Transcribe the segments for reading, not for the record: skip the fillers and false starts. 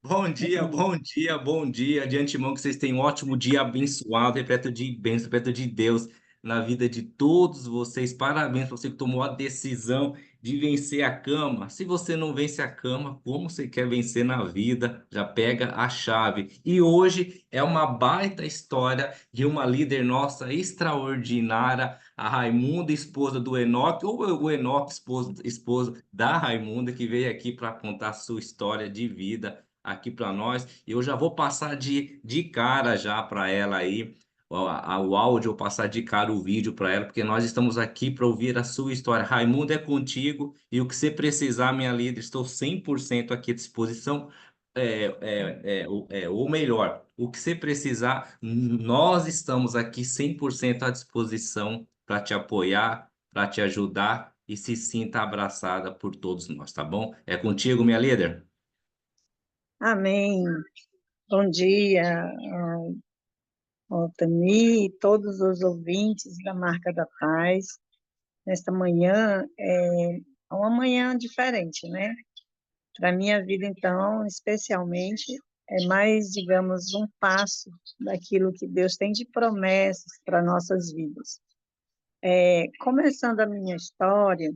Bom dia, bom dia, bom dia. De antemão, que vocês tenham um ótimo dia abençoado, repleto de bênçãos, repleto de Deus na vida de todos vocês. Parabéns para você que tomou a decisão de vencer a cama. Se você não vence a cama, como você quer vencer na vida? Já pega a chave. E hoje é uma baita história de uma líder nossa extraordinária, a Raimunda, esposa do Enoque, ou o Enoque, esposa da Raimunda, que veio aqui para contar a sua história de vida aqui para nós. Eu já vou passar de cara já para ela aí, o áudio, eu passar de cara o vídeo para ela, porque nós estamos aqui para ouvir a sua história. Raimundo, é contigo e o que você precisar, minha líder, estou 100% aqui à disposição. Ou melhor, o que você precisar, nós estamos aqui 100% à disposição para te apoiar, para te ajudar e se sinta abraçada por todos nós, tá bom? É contigo, minha líder. Amém. Bom dia, Altani, todos os ouvintes da Marca da Paz. Nesta manhã é uma manhã diferente, né? Para a minha vida, então, especialmente, é mais, digamos, um passo daquilo que Deus tem de promessas para nossas vidas. Começando a minha história,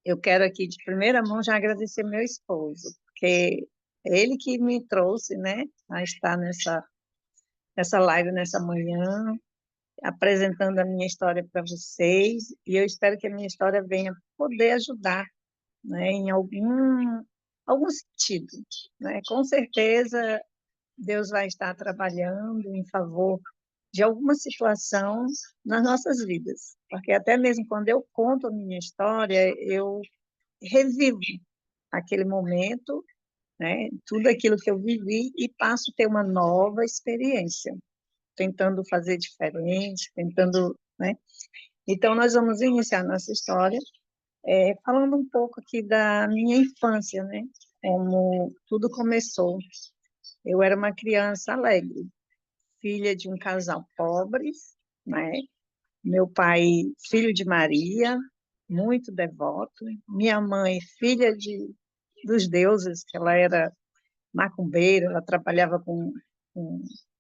eu quero aqui, de primeira mão, já agradecer meu esposo, porque é ele que me trouxe, né, a estar nessa live nessa manhã, apresentando a minha história para vocês, e eu espero que a minha história venha poder ajudar, né, em algum sentido, né? Com certeza Deus vai estar trabalhando em favor de alguma situação nas nossas vidas, porque até mesmo quando eu conto a minha história, eu revivo aquele momento, né, tudo aquilo que eu vivi e passo a ter uma nova experiência, tentando fazer diferente, tentando, né? Então, nós vamos iniciar nossa história falando um pouco aqui da minha infância, né? Como tudo começou. Eu era uma criança alegre, filha de um casal pobre, né? Meu pai, filho de Maria, muito devoto. Minha mãe, filha dos deuses, que ela era macumbeira, ela trabalhava com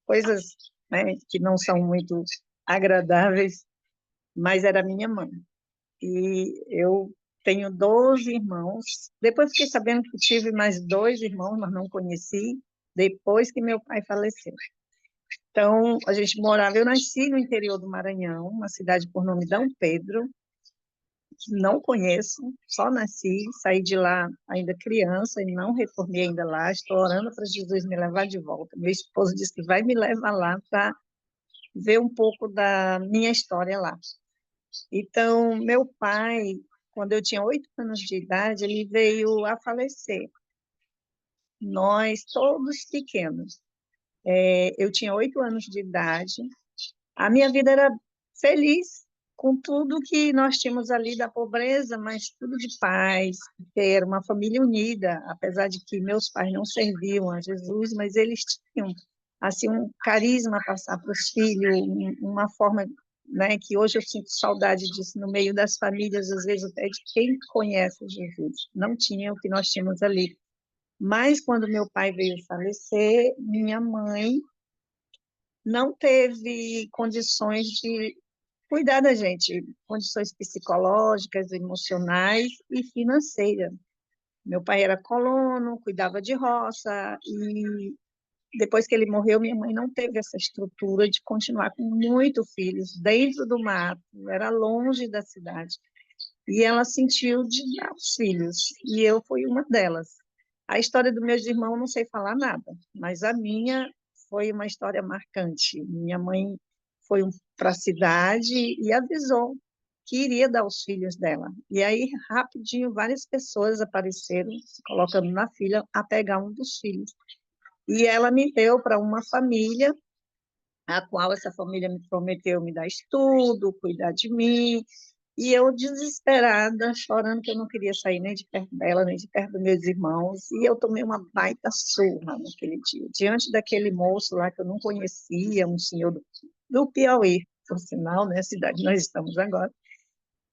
coisas, né, que não são muito agradáveis, mas era minha mãe. E eu tenho 12 irmãos. Depois fiquei sabendo que tive mais dois irmãos, mas não conheci, depois que meu pai faleceu. Então, a gente morava, eu nasci no interior do Maranhão, uma cidade por nome Dom Pedro, que não conheço, só nasci, saí de lá ainda criança e não retornei ainda lá, estou orando para Jesus me levar de volta. Meu esposo disse que vai me levar lá para ver um pouco da minha história lá. Então, meu pai, quando eu tinha 8 anos de idade, ele veio a falecer. Nós todos pequenos. Eu tinha 8 anos de idade. A minha vida era feliz com tudo que nós tínhamos ali da pobreza, mas tudo de paz, porque era uma família unida, apesar de que meus pais não serviam a Jesus, mas eles tinham assim um carisma a passar para os filhos, uma forma, né, que hoje eu sinto saudade disso no meio das famílias, às vezes até de quem conhece Jesus. Não tinha o que nós tínhamos ali. Mas quando meu pai veio falecer, minha mãe não teve condições de cuidar da gente, condições psicológicas, emocionais e financeiras. Meu pai era colono, cuidava de roça, e depois que ele morreu, minha mãe não teve essa estrutura de continuar com muitos filhos dentro do mato, era longe da cidade. E ela sentiu de dar os filhos, e eu fui uma delas. A história dos meus irmãos não sei falar nada, mas a minha foi uma história marcante. Minha mãe foi para a cidade e avisou que iria dar os filhos dela. E aí, rapidinho, várias pessoas apareceram, se colocando na fila, a pegar um dos filhos. E ela me deu para uma família, a qual essa família me prometeu me dar estudo, cuidar de mim, e eu desesperada, chorando que eu não queria sair nem de perto dela, nem de perto dos meus irmãos, e eu tomei uma baita surra naquele dia, diante daquele moço lá que eu não conhecia, um senhor do Piauí, por sinal, né, a cidade que nós estamos agora.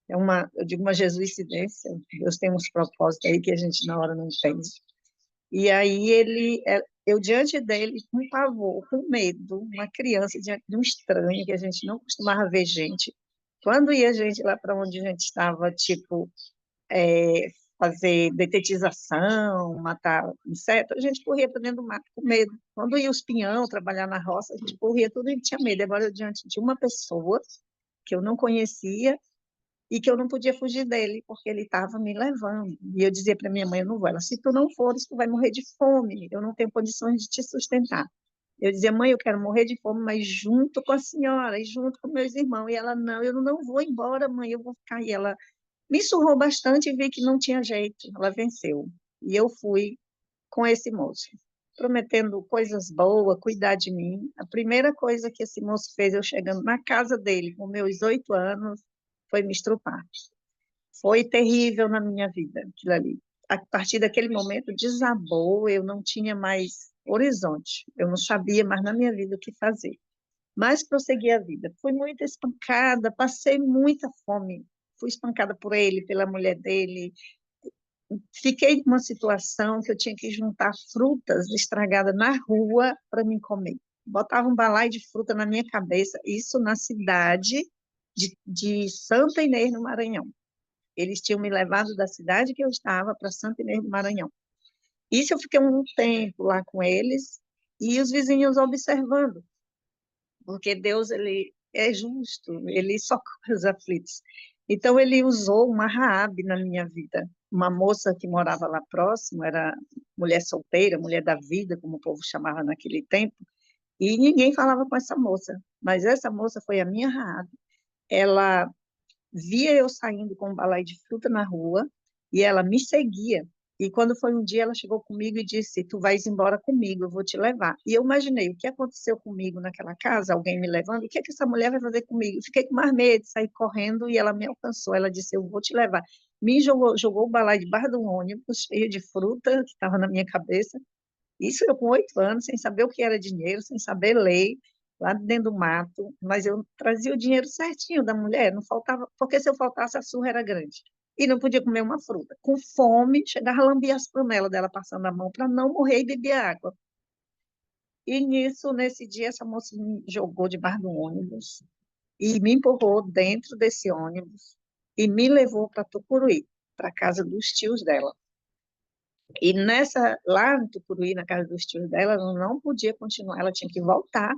Eu digo uma jesuicidência, Deus tem uns propósitos aí que a gente na hora não entende. E aí eu diante dele, com pavor, com medo, uma criança diante de um estranho, que a gente não costumava ver gente. Quando ia gente lá para onde a gente estava, tipo, é, fazer detetização, matar inseto, a gente corria para dentro do mato com medo. Quando ia os pinhão trabalhar na roça, a gente corria tudo e tinha medo. Agora, eu diante de uma pessoa que eu não conhecia e que eu não podia fugir dele, porque ele estava me levando. E eu dizia para minha mãe, eu não vou. Ela, se tu não fores, tu vai morrer de fome, eu não tenho condições de te sustentar. Eu dizia, mãe, eu quero morrer de fome, mas junto com a senhora e junto com meus irmãos. E ela, não, eu não vou embora, mãe, eu vou ficar. E ela me surrou bastante e vi que não tinha jeito. Ela venceu. E eu fui com esse moço, prometendo coisas boas, cuidar de mim. A primeira coisa que esse moço fez, eu chegando na casa dele, com meus 8 anos, foi me estrupar. Foi terrível na minha vida, aquilo ali. A partir daquele momento, desabou, eu não tinha mais horizonte, eu não sabia mais na minha vida o que fazer. Mas prossegui a vida. Fui muito espancada, passei muita fome. Fui espancada por ele, pela mulher dele. Fiquei numa situação que eu tinha que juntar frutas estragadas na rua para me comer. Botava um balaio de fruta na minha cabeça, isso na cidade de Santa Inês, no Maranhão. Eles tinham me levado da cidade que eu estava para Santa Inês do Maranhão. Isso eu fiquei um tempo lá com eles e os vizinhos observando, porque Deus ele é justo, ele socorre os aflitos. Então ele usou uma Raabe na minha vida, uma moça que morava lá próximo, era mulher solteira, mulher da vida, como o povo chamava naquele tempo, e ninguém falava com essa moça, mas essa moça foi a minha Raabe. Ela via eu saindo com um balai de fruta na rua e ela me seguia. E quando foi um dia, ela chegou comigo e disse: Tu vais embora comigo, eu vou te levar. E eu imaginei o que aconteceu comigo naquela casa, alguém me levando, o que é que essa mulher vai fazer comigo? Eu fiquei com mais medo, saí correndo e ela me alcançou. Ela disse: Eu vou te levar. Me jogou o balai debaixo de um ônibus cheio de fruta que estava na minha cabeça. Isso eu com 8 anos, sem saber o que era dinheiro, sem saber lei, lá dentro do mato, mas eu trazia o dinheiro certinho da mulher, não faltava, porque se eu faltasse, a surra era grande. E não podia comer uma fruta. Com fome, chegava a lamber as panelas dela, passando a mão, para não morrer e beber água. E nisso, nesse dia, essa moça me jogou debaixo do ônibus e me empurrou dentro desse ônibus e me levou para Tucuruí, para a casa dos tios dela. E lá em Tucuruí, na casa dos tios dela, ela não podia continuar, ela tinha que voltar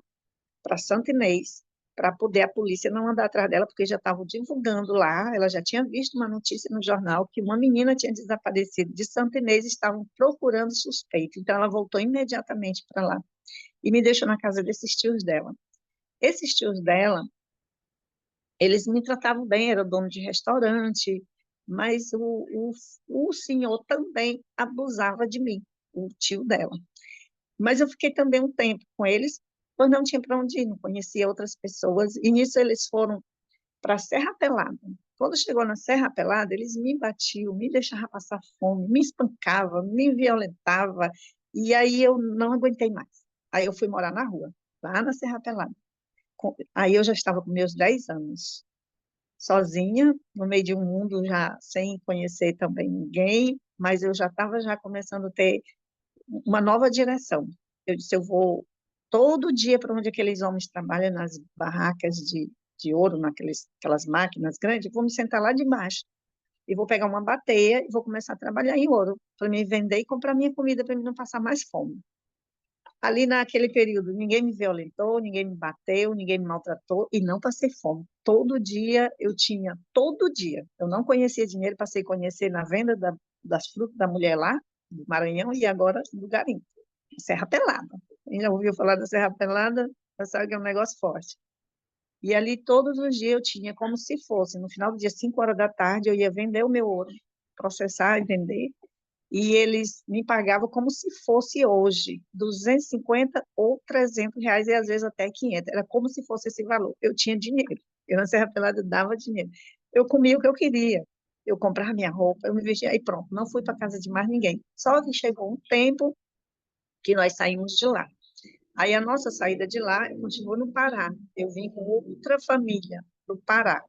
para Santa Inês, para poder a polícia não andar atrás dela, porque já estavam divulgando lá, ela já tinha visto uma notícia no jornal que uma menina tinha desaparecido de Santa Inês e estavam procurando suspeito. Então, ela voltou imediatamente para lá e me deixou na casa desses tios dela. Esses tios dela, eles me tratavam bem, era dono de restaurante, mas o senhor também abusava de mim, o tio dela. Mas eu fiquei também um tempo com eles, pois não tinha para onde ir, não conhecia outras pessoas, e nisso eles foram para a Serra Pelada. Quando chegou na Serra Pelada, eles me batiam, me deixavam passar fome, me espancavam, me violentavam, e aí eu não aguentei mais. Aí eu fui morar na rua, lá na Serra Pelada. Aí eu já estava com meus 10 anos, sozinha, no meio de um mundo já sem conhecer também ninguém, mas eu já estava já começando a ter uma nova direção. Eu disse, eu vou todo dia para onde aqueles homens trabalham, nas barracas de ouro, aquelas máquinas grandes, vou me sentar lá debaixo e vou pegar uma bateia e vou começar a trabalhar em ouro, para me vender e comprar minha comida, para mim não passar mais fome. Ali naquele período, ninguém me violentou, ninguém me bateu, ninguém me maltratou e não passei fome. Todo dia eu tinha, todo dia. Eu não conhecia dinheiro, passei a conhecer na venda das frutas da mulher lá, do Maranhão, e agora do garimpo. Serra Pelada. Quem já ouviu falar da Serra Pelada, já sabe que é um negócio forte. E ali todos os dias eu tinha como se fosse, no final do dia, 5 horas da tarde, eu ia vender o meu ouro, processar e vender, e eles me pagavam como se fosse hoje, 250 ou R$ 300, e às vezes até 500, era como se fosse esse valor. Eu tinha dinheiro, eu na Serra Pelada dava dinheiro. Eu comia o que eu queria, eu comprava minha roupa, eu me vestia, aí pronto, não fui para casa de mais ninguém. Só que chegou um tempo que nós saímos de lá. Aí a nossa saída de lá continuou no Pará. Eu vim com outra família do Pará,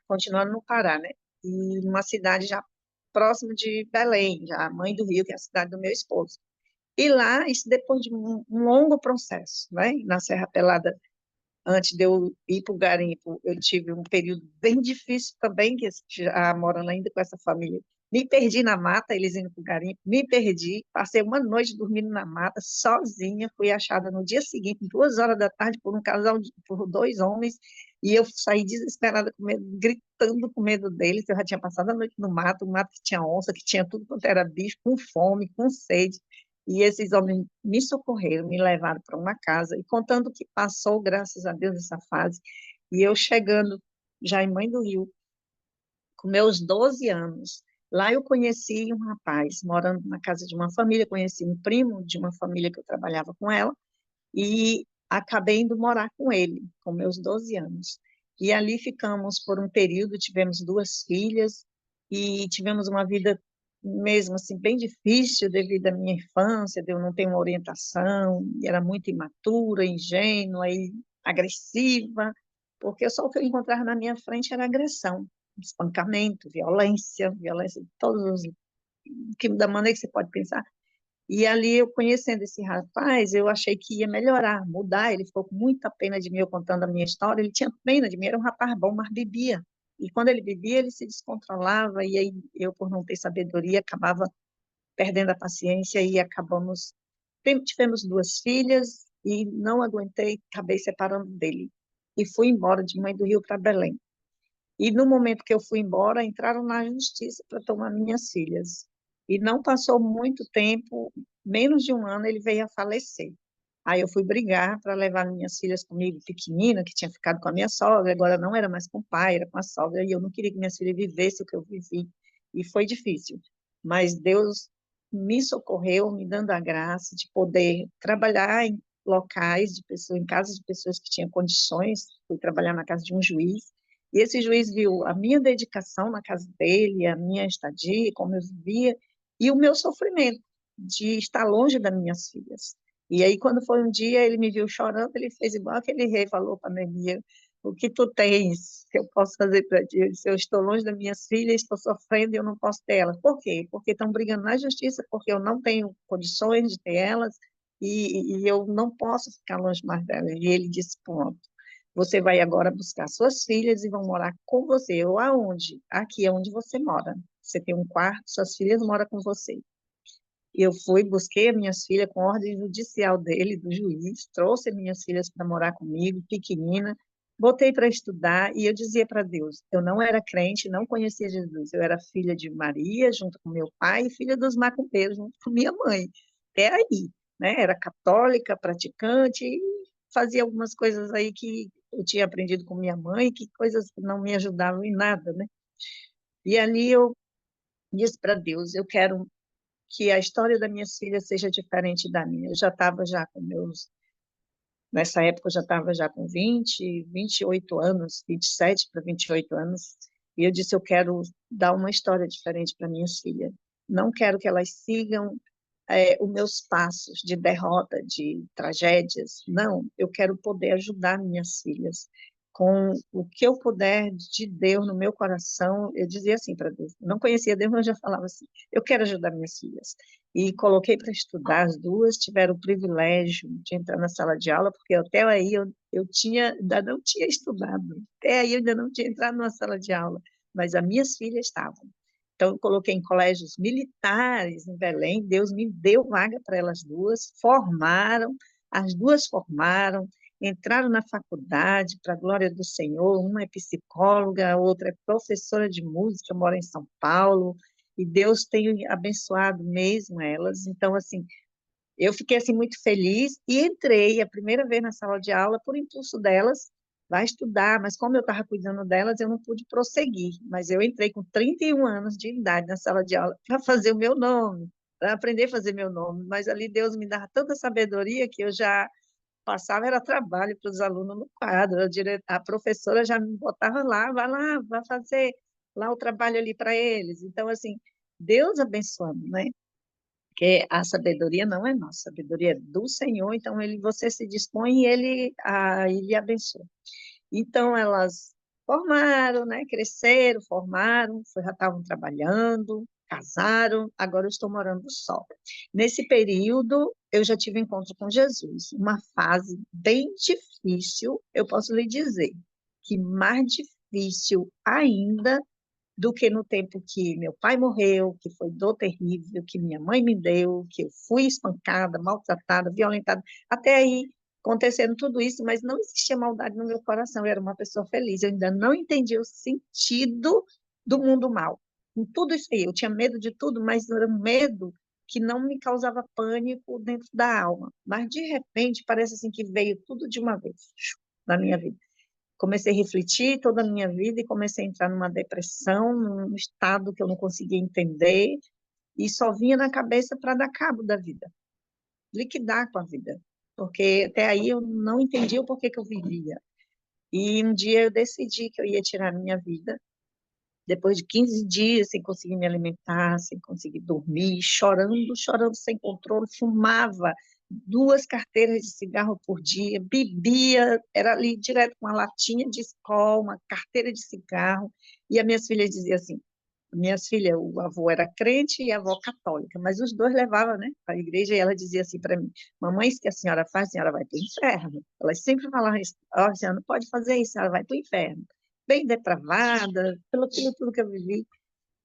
continuando no Pará, né? E numa cidade já próximo de Belém, já Mãe do Rio, que é a cidade do meu esposo. E lá, isso depois de um longo processo, né? Na Serra Pelada, antes de eu ir para o garimpo, eu tive um período bem difícil também, que já morando ainda com essa família. Me perdi na mata, eles indo para o garimpo, me perdi, passei uma noite dormindo na mata, sozinha, fui achada no dia seguinte, 2 horas da tarde, por um casal, por dois homens, e eu saí desesperada, com medo, gritando com medo deles, eu já tinha passado a noite no mato, um mato que tinha onça, que tinha tudo quanto era bicho, com fome, com sede, e esses homens me socorreram, me levaram para uma casa, e contando que passou, graças a Deus, essa fase, e eu chegando já em Mãe do Rio, com meus 12 anos, lá eu conheci um rapaz, morando na casa de uma família, conheci um primo de uma família que eu trabalhava com ela, e acabei indo morar com ele, com meus 12 anos. E ali ficamos por um período, tivemos duas filhas e tivemos uma vida mesmo assim bem difícil devido à minha infância, de eu não ter uma orientação, era muito imatura, ingênua e agressiva, porque só o que eu encontrava na minha frente era agressão, espancamento, violência, violência de todos os que da maneira que você pode pensar. E ali, eu conhecendo esse rapaz, eu achei que ia melhorar, mudar. Ele ficou com muita pena de mim, eu contando a minha história. Ele tinha pena de mim, era um rapaz bom, mas bebia. E quando ele bebia, ele se descontrolava. E aí, eu, por não ter sabedoria, acabava perdendo a paciência e acabamos. Tivemos duas filhas e não aguentei, acabei separando dele. E fui embora de Mãe do Rio para Belém. E no momento que eu fui embora, entraram na justiça para tomar minhas filhas. E não passou muito tempo, menos de um ano, ele veio a falecer. Aí eu fui brigar para levar minhas filhas comigo, pequenina, que tinha ficado com a minha sogra, agora não era mais com o pai, era com a sogra, e eu não queria que minhas filhas vivessem o que eu vivi. E foi difícil. Mas Deus me socorreu, me dando a graça de poder trabalhar em locais de pessoas, em casas de pessoas que tinham condições. Fui trabalhar na casa de um juiz, e esse juiz viu a minha dedicação na casa dele, a minha estadia, como eu vivia, e o meu sofrimento de estar longe das minhas filhas. E aí, quando foi um dia, ele me viu chorando, ele fez igual aquele rei, falou para Neemias: o que tu tens que eu posso fazer para ti? Eu disse: eu estou longe das minhas filhas, estou sofrendo e eu não posso ter elas. Por quê? Porque estão brigando na justiça, porque eu não tenho condições de ter elas, e eu não posso ficar longe mais delas. E ele disse: pronto, você vai agora buscar suas filhas e vão morar com você. Ou aonde? Aqui é onde você mora. Você tem um quarto, suas filhas moram com você. Eu fui, busquei as minhas filhas com ordem judicial dele, do juiz, trouxe minhas filhas para morar comigo, pequenina, botei para estudar e eu dizia para Deus, eu não era crente, não conhecia Jesus, eu era filha de Maria, junto com meu pai, e filha dos macumbeiros, junto com minha mãe. Até aí, né? Era católica, praticante, e fazia algumas coisas aí que eu tinha aprendido com minha mãe, que coisas que não me ajudavam em nada, né? E ali eu disse para Deus, eu quero que a história das minhas filhas seja diferente da minha. Eu já estava já com meus, nessa época eu já estava já com 28 anos, 27 para 28 anos, e eu disse, eu quero dar uma história diferente para minhas filhas. Não quero que elas sigam os meus passos de derrota, de tragédias. Não, eu quero poder ajudar minhas filhas com o que eu puder de Deus no meu coração. Eu dizia assim para Deus, não conhecia Deus, mas eu já falava assim, eu quero ajudar minhas filhas. E coloquei para estudar, as duas tiveram o privilégio de entrar na sala de aula, porque até aí eu tinha, ainda não tinha estudado, até aí eu ainda não tinha entrado na sala de aula, mas as minhas filhas estavam. Então, eu coloquei em colégios militares em Belém, Deus me deu vaga para elas duas, formaram, as duas formaram, entraram na faculdade, para a glória do Senhor, uma é psicóloga, a outra é professora de música, mora em São Paulo, e Deus tem abençoado mesmo elas. Então, assim, eu fiquei assim muito feliz e entrei a primeira vez na sala de aula por impulso delas, vai estudar, mas como eu estava cuidando delas, eu não pude prosseguir. Mas eu entrei com 31 anos de idade na sala de aula para fazer o meu nome, para aprender a fazer meu nome. Mas ali Deus me dava tanta sabedoria que eu já passava, era trabalho para os alunos no quadro. A professora já me botava lá, vai fazer lá o trabalho ali para eles. Então, assim, Deus abençoando, né? Porque a sabedoria não é nossa, a sabedoria é do Senhor, então você se dispõe e ele abençoa. Então elas formaram, né, cresceram, formaram, já estavam trabalhando, casaram, agora eu estou morando só. Nesse período, eu já tive encontro com Jesus, uma fase bem difícil, eu posso lhe dizer, que mais difícil ainda do que no tempo que meu pai morreu, que foi dor terrível, que minha mãe me deu, que eu fui espancada, maltratada, violentada, até aí acontecendo tudo isso, mas não existia maldade no meu coração, eu era uma pessoa feliz, eu ainda não entendia o sentido do mundo mal. Com tudo isso aí, eu tinha medo de tudo, mas era um medo que não me causava pânico dentro da alma. Mas, de repente, parece assim que veio tudo de uma vez na minha vida. Comecei a refletir toda a minha vida e comecei a entrar numa depressão, num estado que eu não conseguia entender, e só vinha na cabeça para dar cabo da vida, liquidar com a vida, porque até aí eu não entendia o porquê que eu vivia. E um dia eu decidi que eu ia tirar a minha vida, depois de 15 dias sem conseguir me alimentar, sem conseguir dormir, chorando, chorando sem controle, fumava 2 carteiras de cigarro por dia, bebia, era ali direto com uma latinha de Skol, uma carteira de cigarro, e as minhas filhas diziam assim, minhas filhas, o avô era crente e a avó católica, mas os dois levavam, né, para a igreja, e ela dizia assim para mim, mamãe, isso que a senhora faz, a senhora vai para o inferno. Elas sempre falavam isso, ó, a senhora não pode fazer isso, a senhora vai para o inferno. Bem depravada, pelo tudo que eu vivi.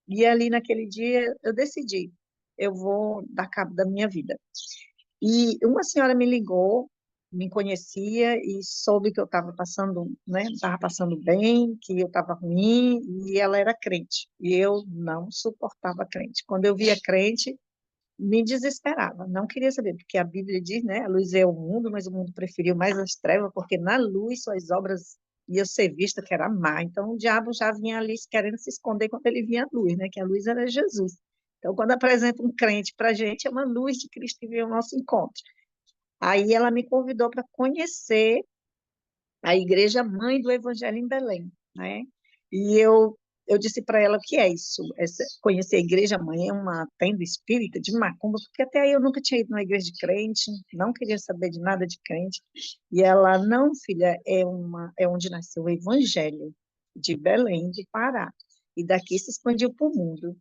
E ali naquele dia eu decidi, eu vou dar cabo da minha vida. E uma senhora me ligou, me conhecia e soube que eu estava passando, né, estava passando bem, que eu estava ruim, e ela era crente. E eu não suportava crente. Quando eu via crente, me desesperava, não queria saber, porque a Bíblia diz, né, a luz é o mundo, mas o mundo preferiu mais as trevas, porque na luz suas obras iam ser vistas que era má. Então o diabo já vinha ali querendo se esconder quando ele vinha a luz, né, que a luz era Jesus. Então quando apresenta um crente para a gente, é uma luz de Cristo que vem ao nosso encontro. Aí ela me convidou para conhecer a igreja mãe do Evangelho em Belém, né? E eu disse para ela o que é isso, conhecer a igreja mãe é uma tenda espírita de macumba, porque até aí eu nunca tinha ido numa igreja de crente, não queria saber de nada de crente. E ela, não, filha, é onde nasceu o Evangelho de Belém, de Pará. E daqui se expandiu para o mundo.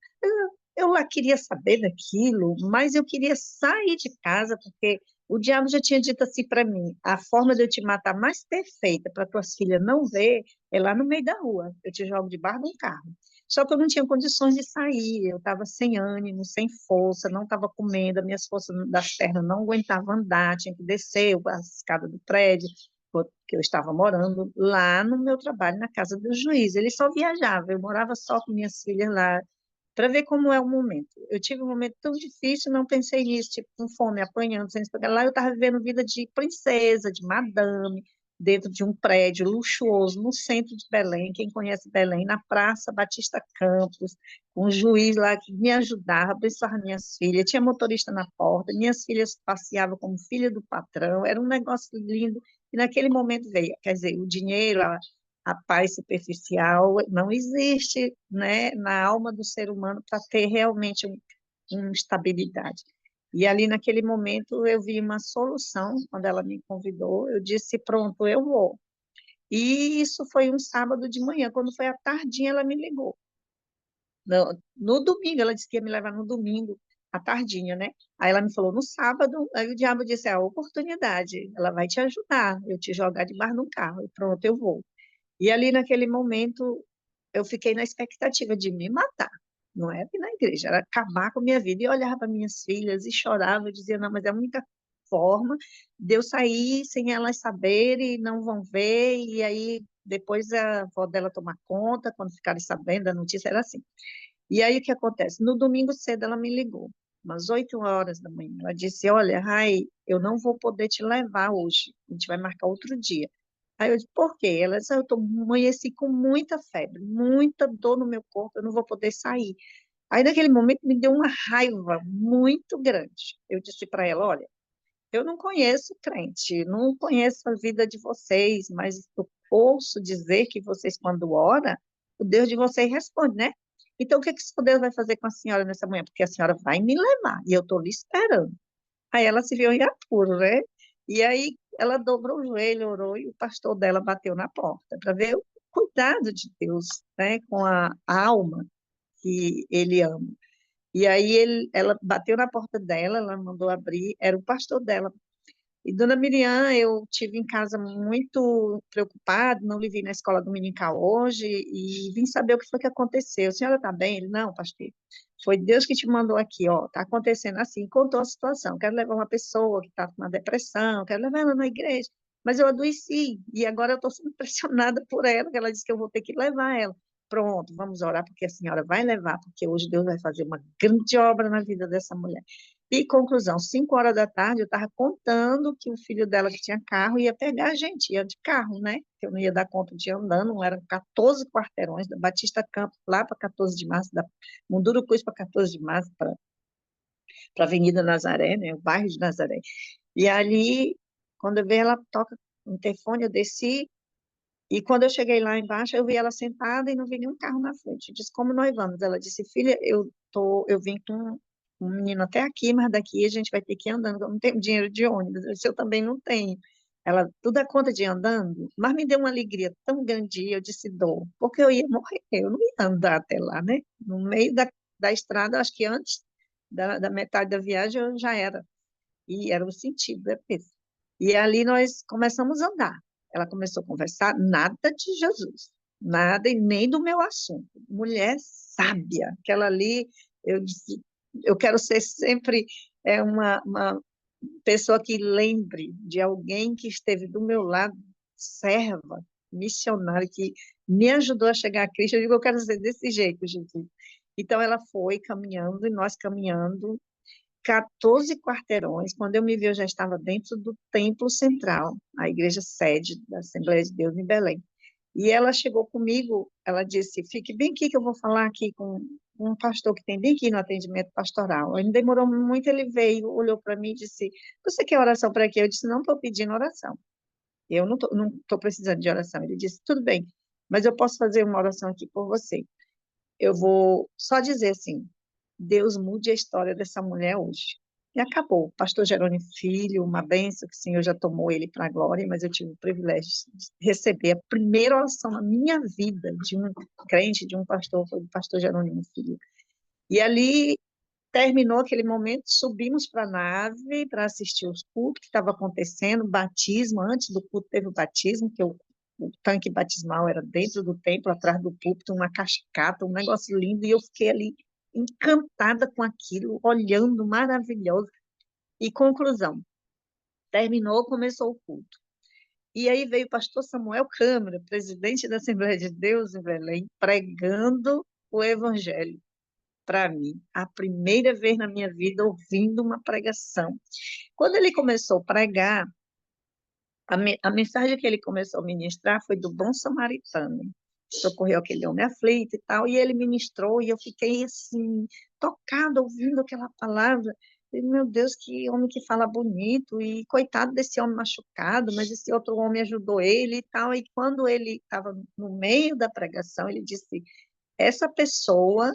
Eu lá queria saber daquilo, mas eu queria sair de casa, porque o diabo já tinha dito assim para mim: a forma de eu te matar mais perfeita para tuas filhas não ver é lá no meio da rua. Eu te jogo debaixo de um carro. Só que eu não tinha condições de sair, eu estava sem ânimo, sem força, não estava comendo, as minhas forças das pernas não aguentavam andar, tinha que descer a escada do prédio, porque eu estava morando lá no meu trabalho, na casa do juiz. Ele só viajava, eu morava só com minhas filhas lá, para ver como é o momento. Eu tive um momento tão difícil, não pensei nisso, tipo, com fome, apanhando, sem pagar. Lá eu estava vivendo vida de princesa, de madame, dentro de um prédio luxuoso, no centro de Belém. Quem conhece Belém, na Praça Batista Campos, com um juiz lá que me ajudava, abençoava minhas filhas, tinha motorista na porta, minhas filhas passeavam como filha do patrão, era um negócio lindo. E naquele momento veio, quer dizer, o dinheiro, a paz superficial não existe, né, na alma do ser humano para ter realmente uma estabilidade. E ali naquele momento eu vi uma solução, quando ela me convidou, eu disse, pronto, eu vou. E isso foi um sábado de manhã, quando foi à tardinha ela me ligou. No domingo, ela disse que ia me levar no domingo, à tardinha, né? Aí ela me falou no sábado, aí o diabo disse, é a oportunidade, ela vai te ajudar, eu te jogar debaixo de um carro, e pronto, eu vou. E ali naquele momento eu fiquei na expectativa de me matar. Não era ir na igreja, era acabar com a minha vida. E eu olhava para minhas filhas e chorava, e dizia, não, mas é a única forma de eu sair sem elas saberem, não vão ver, e aí depois a avó dela tomar conta, quando ficarem sabendo da notícia, era assim. E aí o que acontece? No domingo cedo ela me ligou, umas 8 horas da manhã. Ela disse, olha, Rai, eu não vou poder te levar hoje, a gente vai marcar outro dia. Aí eu disse, por quê? Ela disse, eu amanheci com muita febre, muita dor no meu corpo, eu não vou poder sair. Aí naquele momento me deu uma raiva muito grande. Eu disse para ela, olha, eu não conheço crente, não conheço a vida de vocês, mas eu ouço dizer que vocês, quando oram, o Deus de vocês responde, né? Então, o que que esse Deus vai fazer com a senhora nessa manhã? Porque a senhora vai me levar, e eu estou lhe esperando. Aí ela se viu em apuro, né? E aí ela dobrou o joelho, orou, e o pastor dela bateu na porta, para ver o cuidado de Deus, né? Com a alma que ele ama. E aí ela bateu na porta dela, ela mandou abrir, era o pastor dela. E dona Miriam, eu tive em casa muito preocupada, não lhe vi na escola dominical hoje e vim saber o que foi que aconteceu. A senhora está bem? Ele, não, pastor. Foi Deus que te mandou aqui, ó. Está acontecendo assim. Contou a situação. Quero levar uma pessoa que está com uma depressão, quero levar ela na igreja. Mas eu adoeci e agora eu estou sendo pressionada por ela, que ela disse que eu vou ter que levar ela. Pronto, vamos orar porque a senhora vai levar, porque hoje Deus vai fazer uma grande obra na vida dessa mulher. E conclusão, 5 horas da tarde, eu estava contando que o filho dela, que tinha carro, ia pegar a gente, ia de carro, né? Que eu não ia dar conta de ir andando, eram 14 quarteirões, da Batista Campos lá para 14 de março, da Mundurucus para 14 de março, para a Avenida Nazaré, né? O bairro de Nazaré. E ali, quando eu vi ela toca no telefone, eu desci, e quando eu cheguei lá embaixo, eu vi ela sentada e não vi nenhum carro na frente. Eu disse, como nós vamos? Ela disse, filha, eu vim com um menino até aqui, mas daqui a gente vai ter que ir andando, eu não tenho dinheiro de ônibus. Eu disse, eu também não tenho. Ela, tudo é conta de ir andando, mas me deu uma alegria tão grande, eu disse, dou, porque eu ia morrer, eu não ia andar até lá, né? No meio da estrada, acho que antes da metade da viagem eu já era. E era o sentido da peça. E ali nós começamos a andar. Ela começou a conversar, nada de Jesus, nada e nem do meu assunto. Mulher sábia, aquela ali, eu disse, eu quero ser sempre uma pessoa que lembre de alguém que esteve do meu lado, serva, missionária, que me ajudou a chegar a Cristo. Eu digo, eu quero ser desse jeito, Jesus. Então ela foi caminhando e nós caminhando, 14 quarteirões. Quando eu me vi, eu já estava dentro do templo central, a igreja sede da Assembleia de Deus em Belém. E ela chegou comigo, ela disse, fique bem aqui que eu vou falar aqui com um pastor que tem bem aqui no atendimento pastoral. Ele não demorou muito, ele veio, olhou para mim e disse, você quer oração para quê? Eu disse, não estou pedindo oração. Eu não tô precisando de oração. Ele disse, tudo bem, mas eu posso fazer uma oração aqui por você. Eu vou só dizer assim, Deus mude a história dessa mulher hoje. E acabou. Pastor Jerônimo Filho, uma bênção que o Senhor já tomou ele para a glória, mas eu tive o privilégio de receber a primeira oração na minha vida de um crente, de um pastor, foi o pastor Jerônimo Filho. E ali terminou aquele momento, subimos para a nave para assistir os cultos que estava acontecendo, batismo, antes do culto teve o batismo, que o tanque batismal era dentro do templo, atrás do púlpito, uma cascata, um negócio lindo, e eu fiquei ali encantada com aquilo, olhando, maravilhoso. E conclusão, terminou, começou o culto. E aí veio o pastor Samuel Câmara, presidente da Assembleia de Deus em Belém, pregando o evangelho para mim, a primeira vez na minha vida ouvindo uma pregação. Quando ele começou a pregar, a mensagem que ele começou a ministrar foi do bom samaritano. Socorreu aquele homem aflito e tal, e ele ministrou, e eu fiquei assim, tocada ouvindo aquela palavra. E, meu Deus, que homem que fala bonito, e coitado desse homem machucado, mas esse outro homem ajudou ele e tal. E quando ele estava no meio da pregação, ele disse: essa pessoa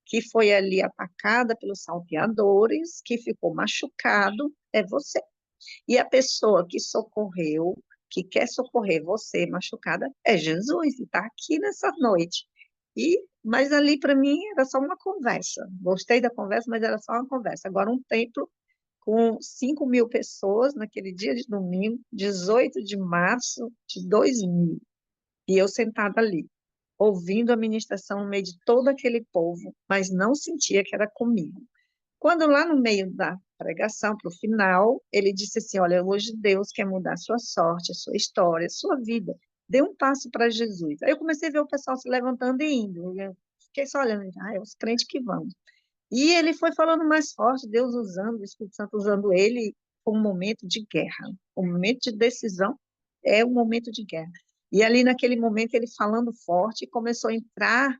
que foi ali atacada pelos salteadores, que ficou machucado, é você. E a pessoa que socorreu, que quer socorrer você machucada, é Jesus, e está aqui nessa noite. Mas ali para mim era só uma conversa. Gostei da conversa, mas era só uma conversa. Agora um templo com 5.000 pessoas naquele dia de domingo, 18 de março de 2000. E eu sentada ali, ouvindo a ministração no meio de todo aquele povo, mas não sentia que era comigo. Quando lá no meio da pregação, para o final, ele disse assim: olha, hoje Deus quer mudar a sua sorte, a sua história, a sua vida. Dê um passo para Jesus. Aí eu comecei a ver o pessoal se levantando e indo. Eu fiquei só olhando, é os crentes que vão. E ele foi falando mais forte, Deus usando, o Espírito Santo usando ele como um momento de guerra. O momento de decisão é um momento de guerra. E ali naquele momento ele falando forte começou a entrar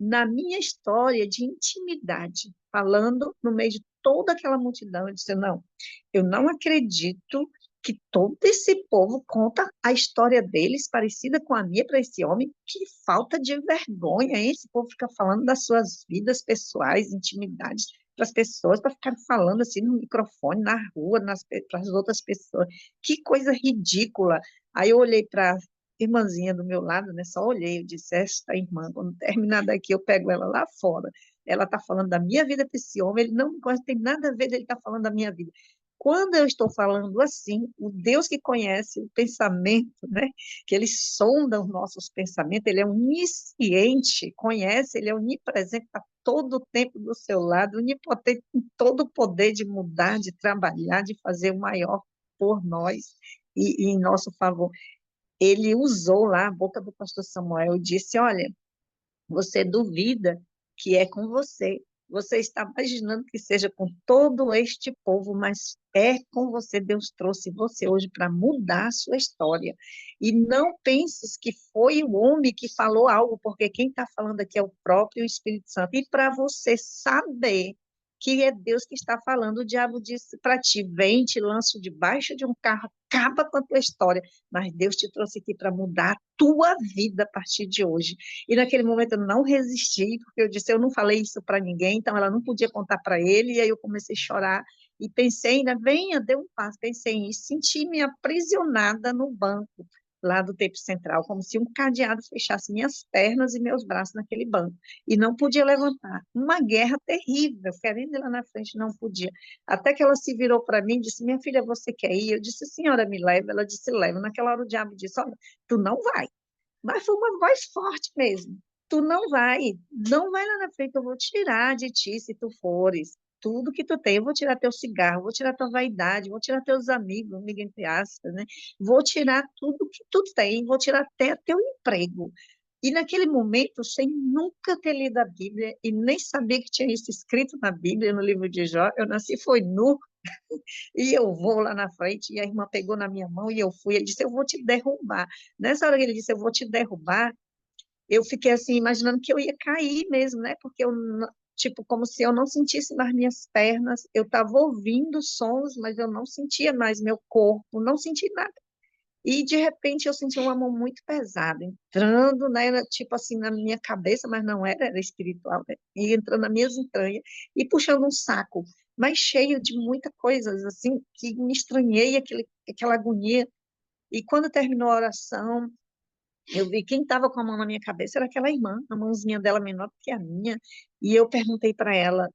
na minha história de intimidade, falando no meio de toda aquela multidão. Eu disse, não, eu não acredito que todo esse povo conta a história deles parecida com a minha para esse homem. Que falta de vergonha, hein? Esse povo fica falando das suas vidas pessoais, intimidades para as pessoas, para ficar falando assim no microfone, na rua, para as outras pessoas. Que coisa ridícula. Aí eu olhei para irmãzinha do meu lado, né? Só olhei, eu disse, esta irmã, quando terminar daqui, eu pego ela lá fora. ela está falando da minha vida para esse homem, ele não tem nada a ver dele estar falando da minha vida. Quando eu estou falando assim, o Deus que conhece o pensamento, né? Que ele sonda os nossos pensamentos, ele é onisciente, conhece, ele é onipresente, está todo o tempo do seu lado, onipotente, com todo o poder de mudar, de trabalhar, de fazer o maior por nós e em nosso favor. Ele usou lá a boca do pastor Samuel e disse: Olha, você duvida que é com você. Você está imaginando que seja com todo este povo, mas é com você. Deus trouxe você hoje para mudar a sua história. E não penses que foi o homem que falou algo, porque quem está falando aqui é o próprio Espírito Santo. E para você saber que é Deus que está falando, o diabo disse para ti: vem, te lanço debaixo de um carro, acaba com a tua história. Mas Deus te trouxe aqui para mudar a tua vida a partir de hoje. E naquele momento eu não resisti, porque eu disse, eu não falei isso para ninguém, então ela não podia contar para ele, e aí eu comecei a chorar, e pensei, ainda venha, deu um passo, pensei em senti-me aprisionada no banco, lá do Tempo Central, como se um cadeado fechasse minhas pernas e meus braços naquele banco, e não podia levantar. Uma guerra terrível, querendo ir lá na frente, não podia. Até que ela se virou para mim e disse, minha filha, você quer ir? Eu disse, senhora, me leva. Ela disse, leva. Naquela hora o diabo disse, olha, tu não vai. Mas foi uma voz forte mesmo. Tu não vai lá na frente, eu vou tirar de ti se tu fores. Tudo que tu tem, eu vou tirar teu cigarro, vou tirar tua vaidade, vou tirar teus amigos entre aspas, né? Vou tirar tudo que tu tem, vou tirar até teu emprego. E naquele momento, sem nunca ter lido a Bíblia e nem saber que tinha isso escrito na Bíblia, no livro de Jó, eu nasci foi nu e eu vou lá na frente, e a irmã pegou na minha mão e eu fui. Ele disse: Eu vou te derrubar. Nessa hora que ele disse: Eu vou te derrubar, eu fiquei assim, imaginando que eu ia cair mesmo, né? Porque eu, tipo, como se eu não sentisse mais minhas pernas, eu estava ouvindo sons, mas eu não sentia mais meu corpo, não senti nada. E de repente eu senti uma mão muito pesada entrando, né, tipo assim, na minha cabeça, mas não era, era espiritual, né? E entrando nas minhas entranhas e puxando um saco, mas cheio de muitas coisas, assim, que me estranhei, aquela agonia. E quando terminou a oração, eu vi quem estava com a mão na minha cabeça era aquela irmã, a mãozinha dela menor do que a minha. E eu perguntei para ela,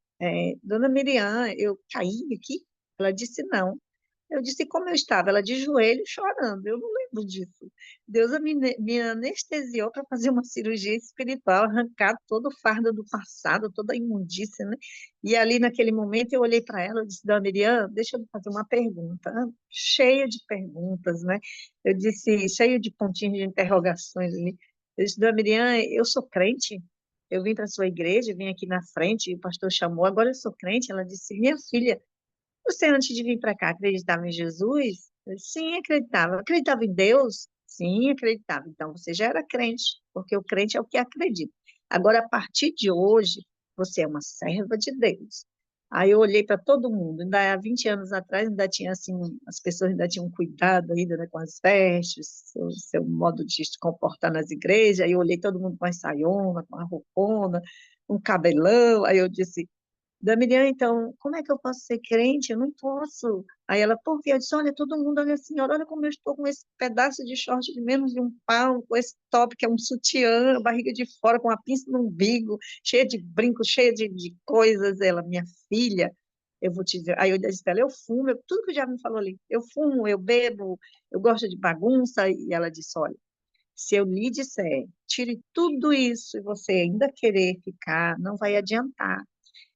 Dona Miriam, eu caí aqui? Ela disse não. Eu disse como eu estava, ela de joelho chorando. Eu não lembro disso. Deus me anestesiou para fazer uma cirurgia espiritual, arrancar todo o fardo do passado, toda a imundícia, né? E ali naquele momento eu olhei para ela e disse, Dona Miriam, deixa eu fazer uma pergunta, cheia de perguntas, né? Eu disse, cheio de pontinhos de interrogações ali. Eu disse, Dona Miriam, eu sou crente, eu vim para a sua igreja, vim aqui na frente, e o pastor chamou, agora eu sou crente. Ela disse, minha filha, você, antes de vir para cá, acreditava em Jesus? Eu disse, sim, acreditava. Acreditava em Deus? Sim, acreditava. Então, você já era crente, porque o crente é o que acredita. Agora, a partir de hoje, você é uma serva de Deus. Aí eu olhei para todo mundo, ainda há 20 anos atrás, ainda tinha assim, as pessoas ainda tinham cuidado ainda, né, com as vestes, seu modo de se comportar nas igrejas. Aí eu olhei todo mundo com a saiona, com a roupona, um cabelão. Aí eu disse, da Miriam, então, como é que eu posso ser crente? Eu não posso. Aí ela, por quê? Eu disse, olha, todo mundo, olha a senhora, olha como eu estou com esse pedaço de short de menos de um palmo, com esse top que é um sutiã, barriga de fora, com uma pinça no umbigo, cheia de brincos, cheia de coisas. Ela, minha filha, eu vou te dizer. Aí eu disse para ela, eu fumo, tudo que já me falou ali, eu fumo, eu bebo, eu gosto de bagunça. E ela disse, olha, se eu lhe disser, tire tudo isso e você ainda querer ficar, não vai adiantar.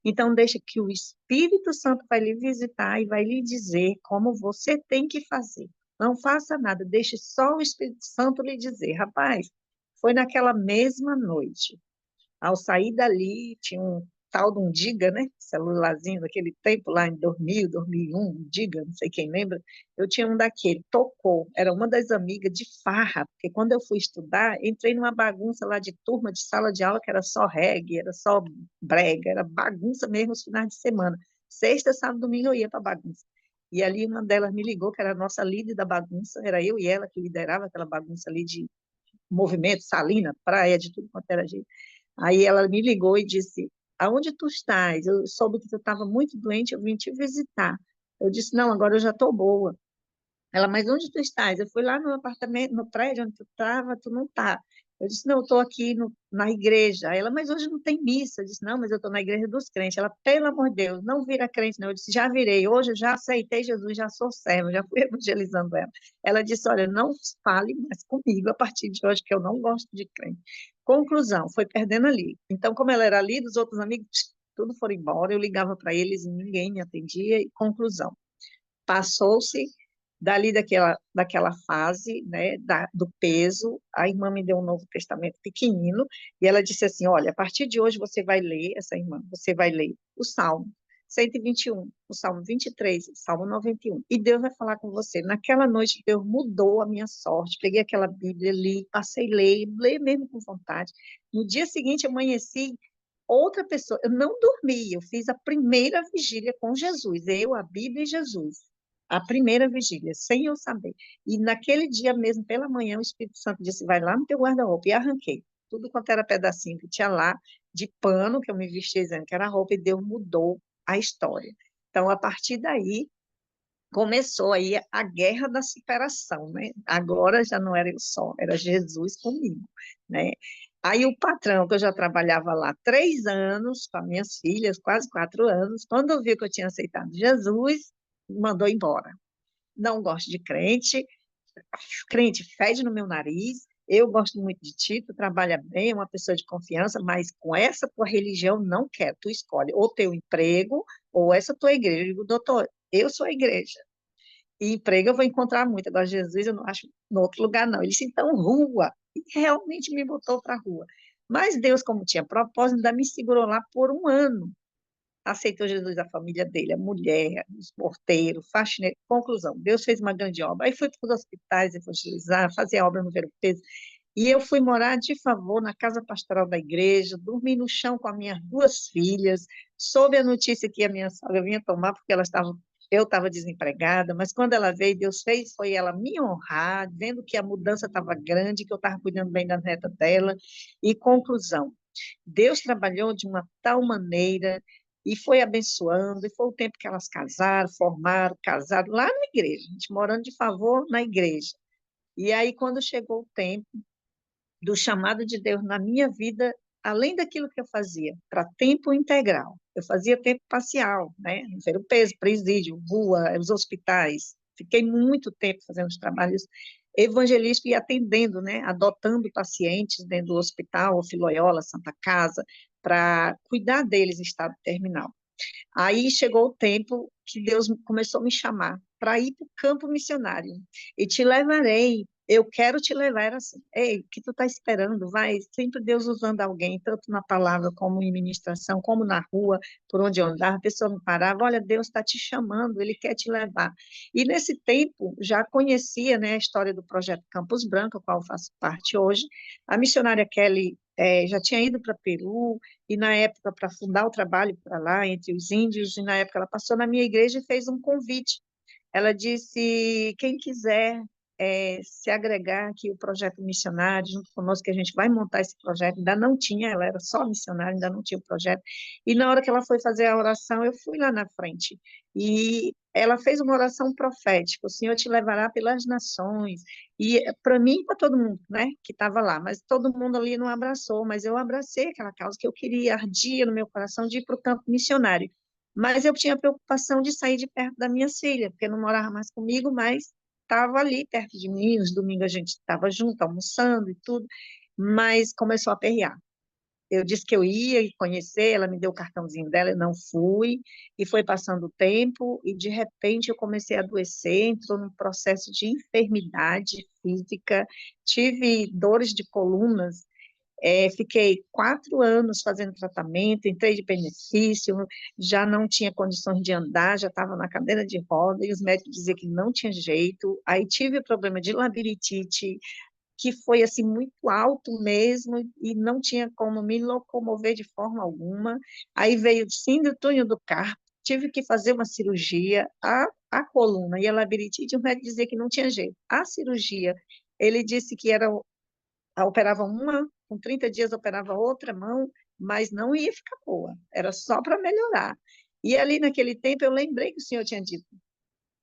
Então, deixa que o Espírito Santo vai lhe visitar e vai lhe dizer como você tem que fazer. Não faça nada, deixe só o Espírito Santo lhe dizer. Rapaz, foi naquela mesma noite. Ao sair dali, tinha um tal de um Diga, né? Celularzinho daquele tempo, lá em 2000, 2001, Diga, não sei quem lembra. Eu tinha um daquele, tocou. Era uma das amigas de farra, porque quando eu fui estudar, entrei numa bagunça lá de turma, de sala de aula, que era só reggae, era só brega, era bagunça mesmo os finais de semana. Sexta, sábado, domingo eu ia para bagunça. E ali uma delas me ligou, que era a nossa líder da bagunça, era eu e ela que liderava aquela bagunça ali de movimento, salina, praia, de tudo quanto era jeito. Aí ela me ligou e disse: Aonde tu estás? Eu soube que tu estava muito doente, eu vim te visitar. Eu disse: Não, agora eu já estou boa. Ela, mas onde tu estás? Eu fui lá no apartamento, no prédio onde tu estava, tu não está. Eu disse, não, eu estou aqui na igreja. Aí ela, mas hoje não tem missa. Eu disse, não, mas eu estou na igreja dos crentes. Ela, pelo amor de Deus, não vira crente, não. Eu disse, já virei. Hoje eu já aceitei Jesus, já sou serva, já fui evangelizando ela. Ela disse, olha, não fale mais comigo a partir de hoje, que eu não gosto de crente. Conclusão, foi perdendo ali. Então, como ela era ali, dos outros amigos, tudo foram embora. Eu ligava para eles, ninguém me atendia. E conclusão, passou-se dali daquela fase, né, do peso, a irmã me deu um Novo Testamento pequenino, e ela disse assim, olha, a partir de hoje você vai ler, essa irmã, você vai ler o Salmo 121, o Salmo 23, o Salmo 91, e Deus vai falar com você. Naquela noite, Deus mudou a minha sorte, peguei aquela Bíblia, li, passei a ler mesmo com vontade. No dia seguinte, amanheci outra pessoa. Eu não dormi, eu fiz a primeira vigília com Jesus, eu, a Bíblia e Jesus. A primeira vigília, sem eu saber. E naquele dia mesmo, pela manhã, o Espírito Santo disse: vai lá no teu guarda-roupa. E arranquei tudo quanto era pedacinho que tinha lá, de pano, que eu me vestia dizendo que era roupa, e Deus mudou a história. Então, a partir daí, começou aí a guerra da superação, né? Agora já não era eu só, era Jesus comigo, né? Aí o patrão, que eu já trabalhava lá 3 anos, com as minhas filhas, quase 4 anos, quando viu que eu tinha aceitado Jesus, me mandou embora. Não gosto de crente, crente fede no meu nariz, eu gosto muito de ti, tu trabalha bem, é uma pessoa de confiança, mas com essa tua religião não quero, tu escolhe ou teu emprego ou essa tua igreja. Eu digo, doutor, eu sou a igreja, e emprego eu vou encontrar muito. Agora, Jesus, eu não acho em outro lugar, não. Ele disse, então, rua. E realmente me botou para a rua. Mas Deus, como tinha propósito, ainda me segurou lá por um ano. Aceitou Jesus, a família dele, a mulher, os porteiros, faxineiro. Conclusão, Deus fez uma grande obra. Aí fui para os hospitais evangelizar, fazer obra no Ver o Peso. E eu fui morar de favor na casa pastoral da igreja, dormi no chão com as minhas 2 filhas, soube a notícia que a minha sogra vinha tomar, porque eu estava desempregada, mas quando ela veio, Deus fez, foi ela me honrar, vendo que a mudança estava grande, que eu estava cuidando bem da neta dela. E conclusão, Deus trabalhou de uma tal maneira e foi abençoando, e foi o tempo que elas casaram, formaram, casaram, lá na igreja, a gente morando de favor na igreja. E aí, quando chegou o tempo do chamado de Deus na minha vida, além daquilo que eu fazia, para tempo integral. Eu fazia tempo parcial, né? Ver o peso, presídio, rua, os hospitais. Fiquei muito tempo fazendo os trabalhos evangelísticos e atendendo, né? Adotando pacientes dentro do hospital, Filoiola, Santa Casa, para cuidar deles em estado terminal. Aí chegou o tempo que Deus começou a me chamar para ir para o campo missionário. E te levarei, eu quero te levar. Era assim, ei, o que tu está esperando? Vai, sempre Deus usando alguém, tanto na palavra como em ministração, como na rua, por onde eu andava, a pessoa me parava, olha, Deus está te chamando, Ele quer te levar. E nesse tempo, já conhecia, né, a história do projeto Campos Branco, a qual eu faço parte hoje. A missionária Kelly já tinha ido para Peru, e na época, para fundar o trabalho para lá, entre os índios, e na época ela passou na minha igreja e fez um convite. Ela disse, quem quiser se agregar aqui o projeto missionário, junto conosco, que a gente vai montar esse projeto, ainda não tinha, ela era só missionária, ainda não tinha o projeto, e na hora que ela foi fazer a oração, eu fui lá na frente, e ela fez uma oração profética, o Senhor te levará pelas nações, e para mim e para todo mundo, né, que estava lá, mas todo mundo ali não abraçou, mas eu abracei aquela causa que eu queria, ardia no meu coração de ir para o campo missionário. Mas eu tinha preocupação de sair de perto da minha filha, porque não morava mais comigo, mas estava ali perto de mim. Os domingos a gente estava junto, almoçando e tudo, mas começou a aperrear. Eu disse que eu ia conhecer, ela me deu o cartãozinho dela, eu não fui, e foi passando o tempo, e de repente eu comecei a adoecer, entrou num processo de enfermidade física, tive dores de colunas, fiquei 4 anos fazendo tratamento, entrei de benefício, já não tinha condições de andar, já estava na cadeira de roda, e os médicos diziam que não tinha jeito, aí tive problema de labirintite, que foi assim muito alto mesmo e não tinha como me locomover de forma alguma. Aí veio síndrome do túnel do carpo, tive que fazer uma cirurgia, a coluna e a labirintite, o médico dizia que não tinha jeito. A cirurgia, ele disse que operava uma, com 30 dias operava outra mão, mas não ia ficar boa, era só para melhorar. E ali naquele tempo eu lembrei que o senhor tinha dito,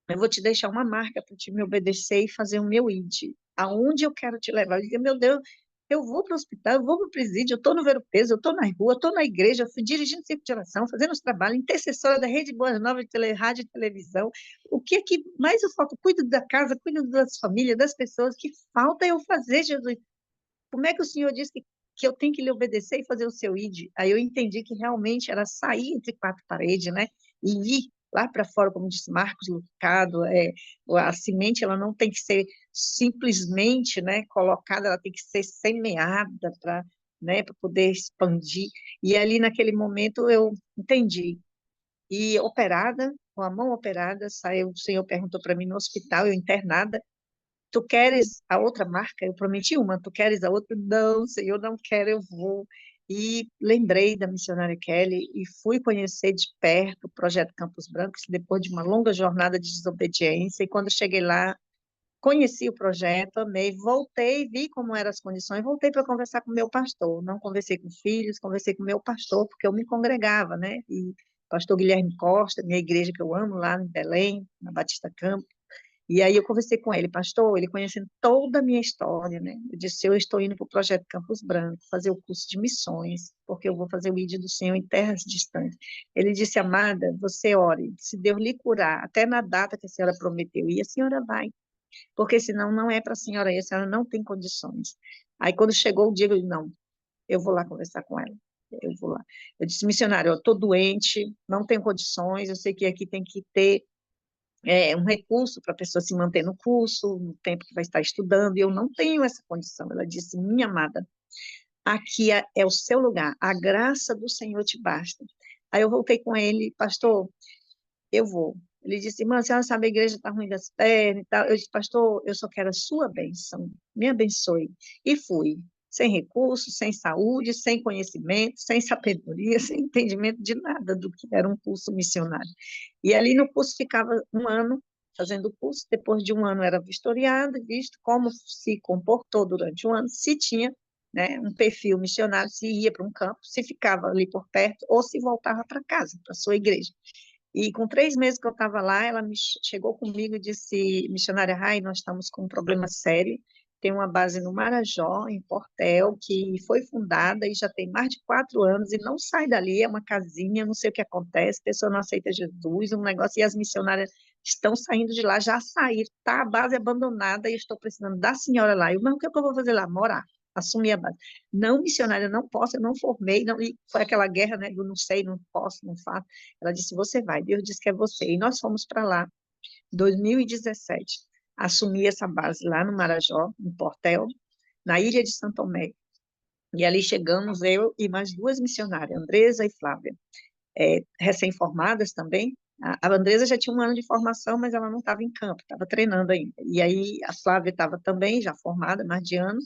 eu vou te deixar uma marca para te me obedecer e fazer o meu ID. Aonde eu quero te levar? Eu disse, meu Deus, Eu vou para o hospital, eu vou para o presídio, eu estou no Ver o Peso, eu estou na rua, eu estou na igreja, eu fui dirigindo círculo de oração, fazendo os trabalhos, intercessora da Rede Boas Novas de rádio e televisão. O que é que mais eu falta? Cuido da casa, cuido das famílias, das pessoas. Que falta eu fazer, Jesus? Como é que o Senhor disse que eu tenho que lhe obedecer e fazer o seu id? Aí eu entendi que realmente era sair entre quatro paredes, né? E ir lá para fora, como disse Marcos Lucado, a semente ela não tem que ser simplesmente, né, colocada, ela tem que ser semeada para, né, para poder expandir. E ali naquele momento eu entendi. E operada, com a mão operada, saiu, o Senhor perguntou para mim no hospital, eu internada, tu queres a outra marca? Eu prometi uma, tu queres a outra? Não, Senhor, não quero, eu vou. E lembrei da missionária Kelly e fui conhecer de perto o Projeto Campos Brancos, depois de uma longa jornada de desobediência. E quando cheguei lá, conheci o projeto, amei, voltei, vi como eram as condições, voltei para conversar com o meu pastor. Não conversei com filhos, conversei com o meu pastor, porque eu me congregava, né? E pastor Guilherme Costa, minha igreja que eu amo lá em Belém, na Batista Campos. E aí eu conversei com ele, pastor, ele conhecendo toda a minha história, né? Eu disse, eu estou indo para o Projeto Campos Branco, fazer o curso de missões, porque eu vou fazer o ID do Senhor em terras distantes. Ele disse, amada, você ore, se Deus lhe curar, até na data que a senhora prometeu, e a senhora vai, porque senão não é para a senhora ir, a senhora não tem condições. Aí quando chegou o dia, eu disse, não, eu vou lá conversar com ela. Eu vou lá. Eu disse, missionário, eu estou doente, não tenho condições, eu sei que aqui tem que ter um recurso para a pessoa se manter no curso, no tempo que vai estar estudando, e eu não tenho essa condição. Ela disse, minha amada, aqui é o seu lugar, a graça do Senhor te basta. Aí eu voltei com ele, pastor, eu vou. Ele disse, irmã, a senhora sabe, a igreja está ruim das pernas e tal. Eu disse, pastor, eu só quero a sua bênção, me abençoe. E fui, sem recursos, sem saúde, sem conhecimento, sem sabedoria, sem entendimento de nada do que era um curso missionário. E ali no curso ficava um ano fazendo o curso, depois de um ano era vistoriado, visto como se comportou durante um ano, se tinha, né, um perfil missionário, se ia para um campo, se ficava ali por perto, ou se voltava para casa, para sua igreja. E com 3 meses que eu estava lá, ela chegou comigo e disse, missionária Rai, nós estamos com um problema sério, tem uma base no Marajó, em Portel, que foi fundada e já tem mais de 4 anos e não sai dali, é uma casinha, não sei o que acontece, a pessoa não aceita Jesus, um negócio, e as missionárias estão saindo de lá, já saíram, está a base abandonada e estou precisando da senhora lá. Eu, mas o que é que eu vou fazer lá? Morar, assumir a base. Não, missionária, não posso, eu não formei, não, e foi aquela guerra, né, do não sei, não posso, não faço. Ela disse, você vai, Deus disse que é você. E nós fomos para lá, em 2017, assumir essa base lá no Marajó, em Portel, na ilha de Santo Tomé. E ali chegamos, eu e mais duas missionárias, Andresa e Flávia, recém-formadas também. A Andresa já tinha um ano de formação, mas ela não estava em campo, estava treinando ainda. E aí a Flávia estava também, já formada, mais de ano,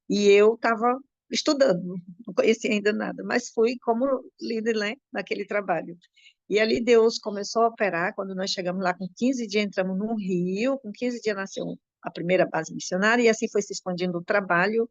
e eu estava estudando, não conhecia ainda nada, mas fui como líder, né, naquele trabalho. E ali Deus começou a operar, quando nós chegamos lá com 15 dias, entramos no Rio, com 15 dias nasceu a primeira base missionária, e assim foi se expandindo o trabalho,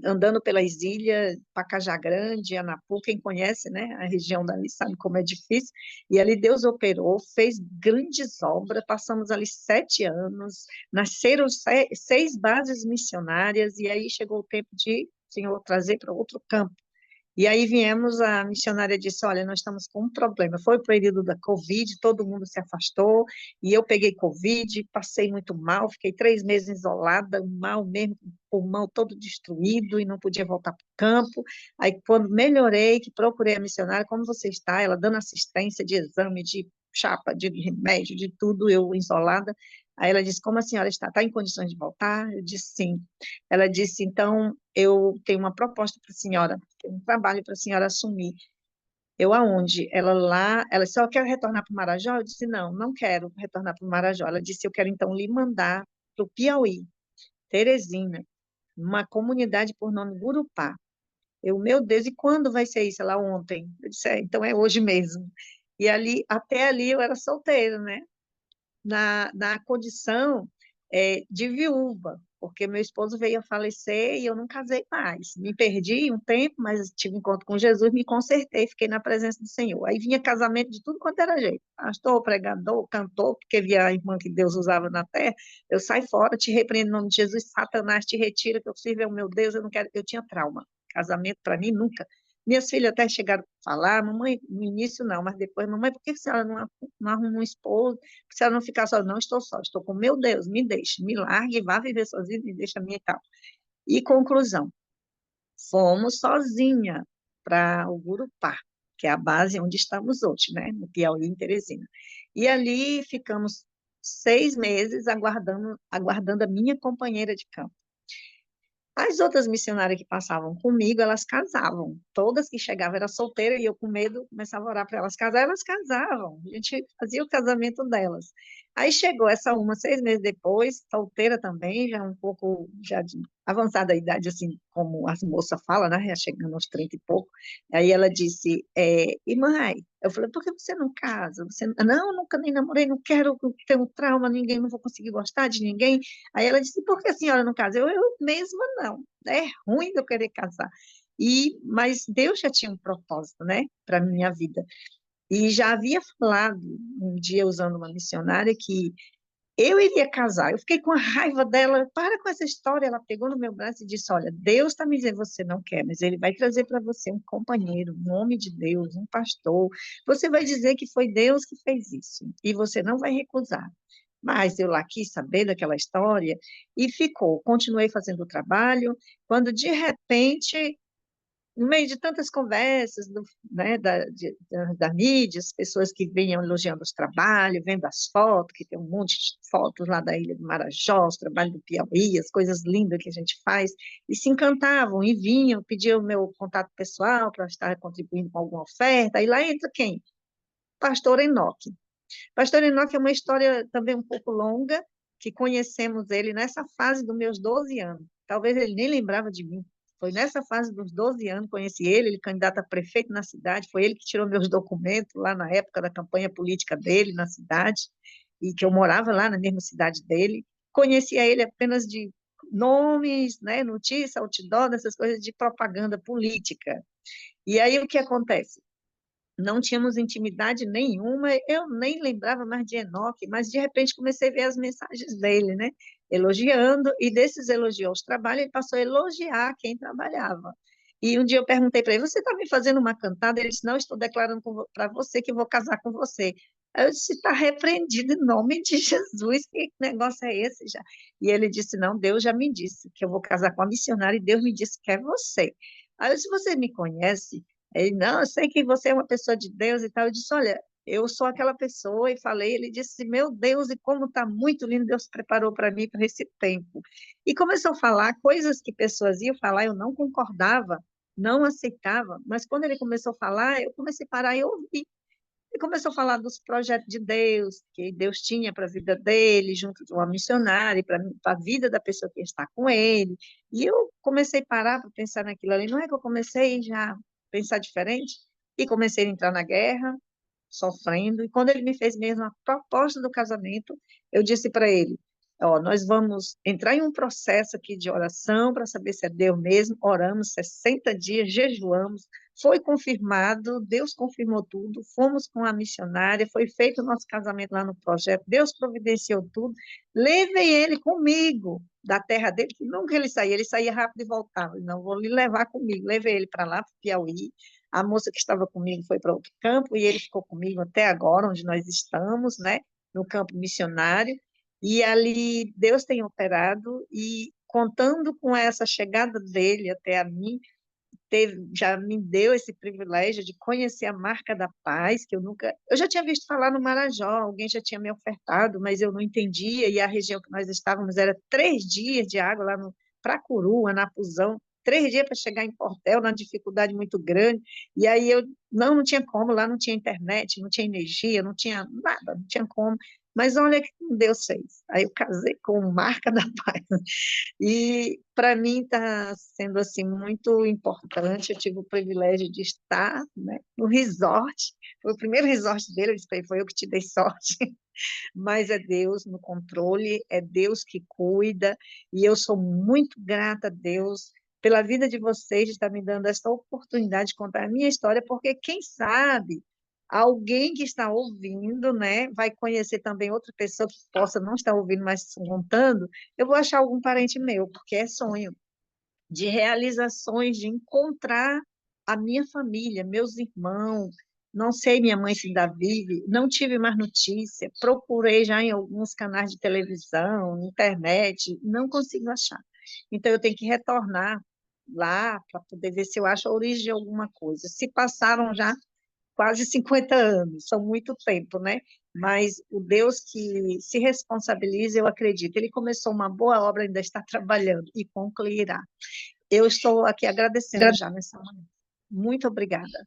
andando pelas ilhas, Pacajá Grande, Anapu, quem conhece, né, a região dali sabe como é difícil, e ali Deus operou, fez grandes obras, passamos ali 7 anos, nasceram 6 bases missionárias, e aí chegou o tempo de o Senhor trazer para outro campo, e aí viemos, a missionária disse, olha, nós estamos com um problema. Foi o período da Covid, todo mundo se afastou, e eu peguei Covid, passei muito mal, fiquei 3 meses isolada, mal mesmo, com o pulmão todo destruído, e não podia voltar para o campo. Aí, quando melhorei, que procurei a missionária, como você está? Ela dando assistência de exame, de chapa, de remédio, de tudo, eu isolada. Aí ela disse, como a senhora está? Está em condições de voltar? Eu disse, sim. Ela disse, então, eu tenho uma proposta para a senhora, tem um trabalho para a senhora assumir. Eu aonde? Ela lá, ela só quer retornar para o Marajó? Eu disse, não, não quero retornar para o Marajó. Ela disse, eu quero então lhe mandar para o Piauí, Teresina, uma comunidade por nome Gurupá. Eu, meu Deus, e quando vai ser isso? Ela, ontem. Eu disse, então é hoje mesmo. E ali, até ali eu era solteira, né? Na condição de viúva. porque meu esposo veio a falecer e eu não casei mais. Me perdi um tempo, mas tive encontro com Jesus, me consertei, fiquei na presença do Senhor. Aí vinha casamento de tudo quanto era jeito. Pastor, pregador, cantor, porque via a irmã que Deus usava na terra, eu saio fora, te repreendo em nome de Jesus, Satanás te retira, que eu sirvo ao meu Deus, eu não quero, eu tinha trauma. Casamento para mim nunca. Minhas filhas até chegaram a falar, mamãe, no início não, mas depois, mamãe, por que a senhora não arruma um esposo? Se ela não ficar só, não estou só, estou com meu Deus, me deixe, me largue, vá viver sozinho, me deixa a minha e tal. E conclusão, fomos sozinha para o Gurupá, que é a base onde estamos hoje, né, no Piauí, em Teresina. E ali ficamos 6 meses aguardando a minha companheira de campo. As outras missionárias que passavam comigo, elas casavam. Todas que chegavam eram solteiras e eu com medo começava a orar para elas casar, elas casavam. A gente fazia o casamento delas. Aí chegou essa uma 6 meses depois, solteira também, já um pouco já de avançada idade, assim como as moças falam, né? Já chegando aos 30 e pouco. Aí ela disse, irmã, eu falei, por que você não casa? Você, não, nunca nem namorei, não quero ter um trauma, ninguém, não vou conseguir gostar de ninguém. Aí ela disse, por que a senhora não casa? Eu mesma não, é ruim eu querer casar. Mas Deus já tinha um propósito, né, para minha vida. E já havia falado um dia usando uma missionária que eu iria casar. Eu fiquei com a raiva dela. Para com essa história. Ela pegou no meu braço e disse: Olha, Deus está me dizendo que você não quer, mas Ele vai trazer para você um companheiro, um homem de Deus, um pastor. Você vai dizer que foi Deus que fez isso e você não vai recusar. Mas eu lá quis saber daquela história e ficou. Continuei fazendo o trabalho, quando de repente no meio de tantas conversas, né, da mídia, as pessoas que vinham elogiando os trabalhos, vendo as fotos, que tem um monte de fotos lá da Ilha do Marajó, os trabalhos do Piauí, as coisas lindas que a gente faz, e se encantavam, e vinham, pediam o meu contato pessoal para estar contribuindo com alguma oferta, e lá entra quem? Pastor Enoque. Pastor Enoque é uma história também um pouco longa, que conhecemos ele nessa fase dos meus 12 anos. Talvez ele nem lembrava de mim. Foi nessa fase dos 12 anos, conheci ele candidato a prefeito na cidade, foi ele que tirou meus documentos lá na época da campanha política dele na cidade, e que eu morava lá na mesma cidade dele. Conhecia ele apenas de nomes, né, notícia, outdoor, dessas coisas de propaganda política. E aí o que acontece? Não tínhamos intimidade nenhuma, eu nem lembrava mais de Enoque, mas de repente comecei a ver as mensagens dele, né? Elogiando, e desses elogios aos trabalhos, ele passou a elogiar quem trabalhava. E um dia eu perguntei para ele: Você está me fazendo uma cantada? Ele disse: Não, estou declarando para você que vou casar com você. Aí eu disse: Está repreendido em nome de Jesus, que negócio é esse já? E ele disse: Não, Deus já me disse que eu vou casar com a missionária e Deus me disse que é você. Aí eu disse: Você me conhece? Ele, não, eu sei que você é uma pessoa de Deus e tal. Eu disse, olha, eu sou aquela pessoa, e falei, ele disse, meu Deus, e como está muito lindo, Deus preparou para mim para esse tempo. E começou a falar coisas que pessoas iam falar, eu não concordava, não aceitava, mas quando ele começou a falar, eu comecei a parar e ouvir. Ele começou a falar dos projetos de Deus, que Deus tinha para a vida dele, junto de uma missionária, para a vida da pessoa que está com ele. E eu comecei a parar para pensar naquilo ali. Não é que eu comecei já a pensar diferente? E comecei a entrar na guerra, sofrendo. E quando ele me fez mesmo a proposta do casamento, eu disse para ele: Ó, nós vamos entrar em um processo aqui de oração para saber se é Deus mesmo. Oramos 60 dias, jejuamos, foi confirmado, Deus confirmou tudo, fomos com a missionária, foi feito o nosso casamento lá no projeto, Deus providenciou tudo. Levei ele comigo da terra dele, que nunca ele saía rápido e voltava. Não, vou lhe levar comigo. Levei ele para lá, para o Piauí. A moça que estava comigo foi para outro campo e ele ficou comigo até agora, onde nós estamos, né? No campo missionário. E ali Deus tem operado e contando com essa chegada dele até a mim, já me deu esse privilégio de conhecer a marca da paz, que eu já tinha visto falar no Marajó, alguém já tinha me ofertado, mas eu não entendia, e a região que nós estávamos era 3 dias de água lá no Pracuru, Anapuzão, 3 dias para chegar em Portel, numa dificuldade muito grande, e aí eu não tinha como, lá não tinha internet, não tinha energia, não tinha nada, não tinha como, mas olha o que Deus fez. Aí eu casei com marca da paz. E para mim está sendo assim muito importante. Eu tive o privilégio de estar, né, no resort. Foi o primeiro resort dele. Eu disse para ele: Foi eu que te dei sorte. mas é Deus no controle, é Deus que cuida, e eu sou muito grata a Deus pela vida de vocês, de estar me dando essa oportunidade de contar a minha história, porque quem sabe alguém que está ouvindo, né, vai conhecer também outra pessoa que possa não estar ouvindo, mas contando, eu vou achar algum parente meu, porque é sonho de realizações, de encontrar a minha família, meus irmãos. Não sei minha mãe se ainda vive, não tive mais notícia, procurei já em alguns canais de televisão, na internet, não consigo achar. Então eu tenho que retornar lá para poder ver se eu acho a origem de alguma coisa. Se passaram já quase 50 anos, são muito tempo, né? Mas o Deus que se responsabiliza, eu acredito. Ele começou uma boa obra, ainda está trabalhando e concluirá. Eu estou aqui agradecendo já nessa manhã. Muito obrigada.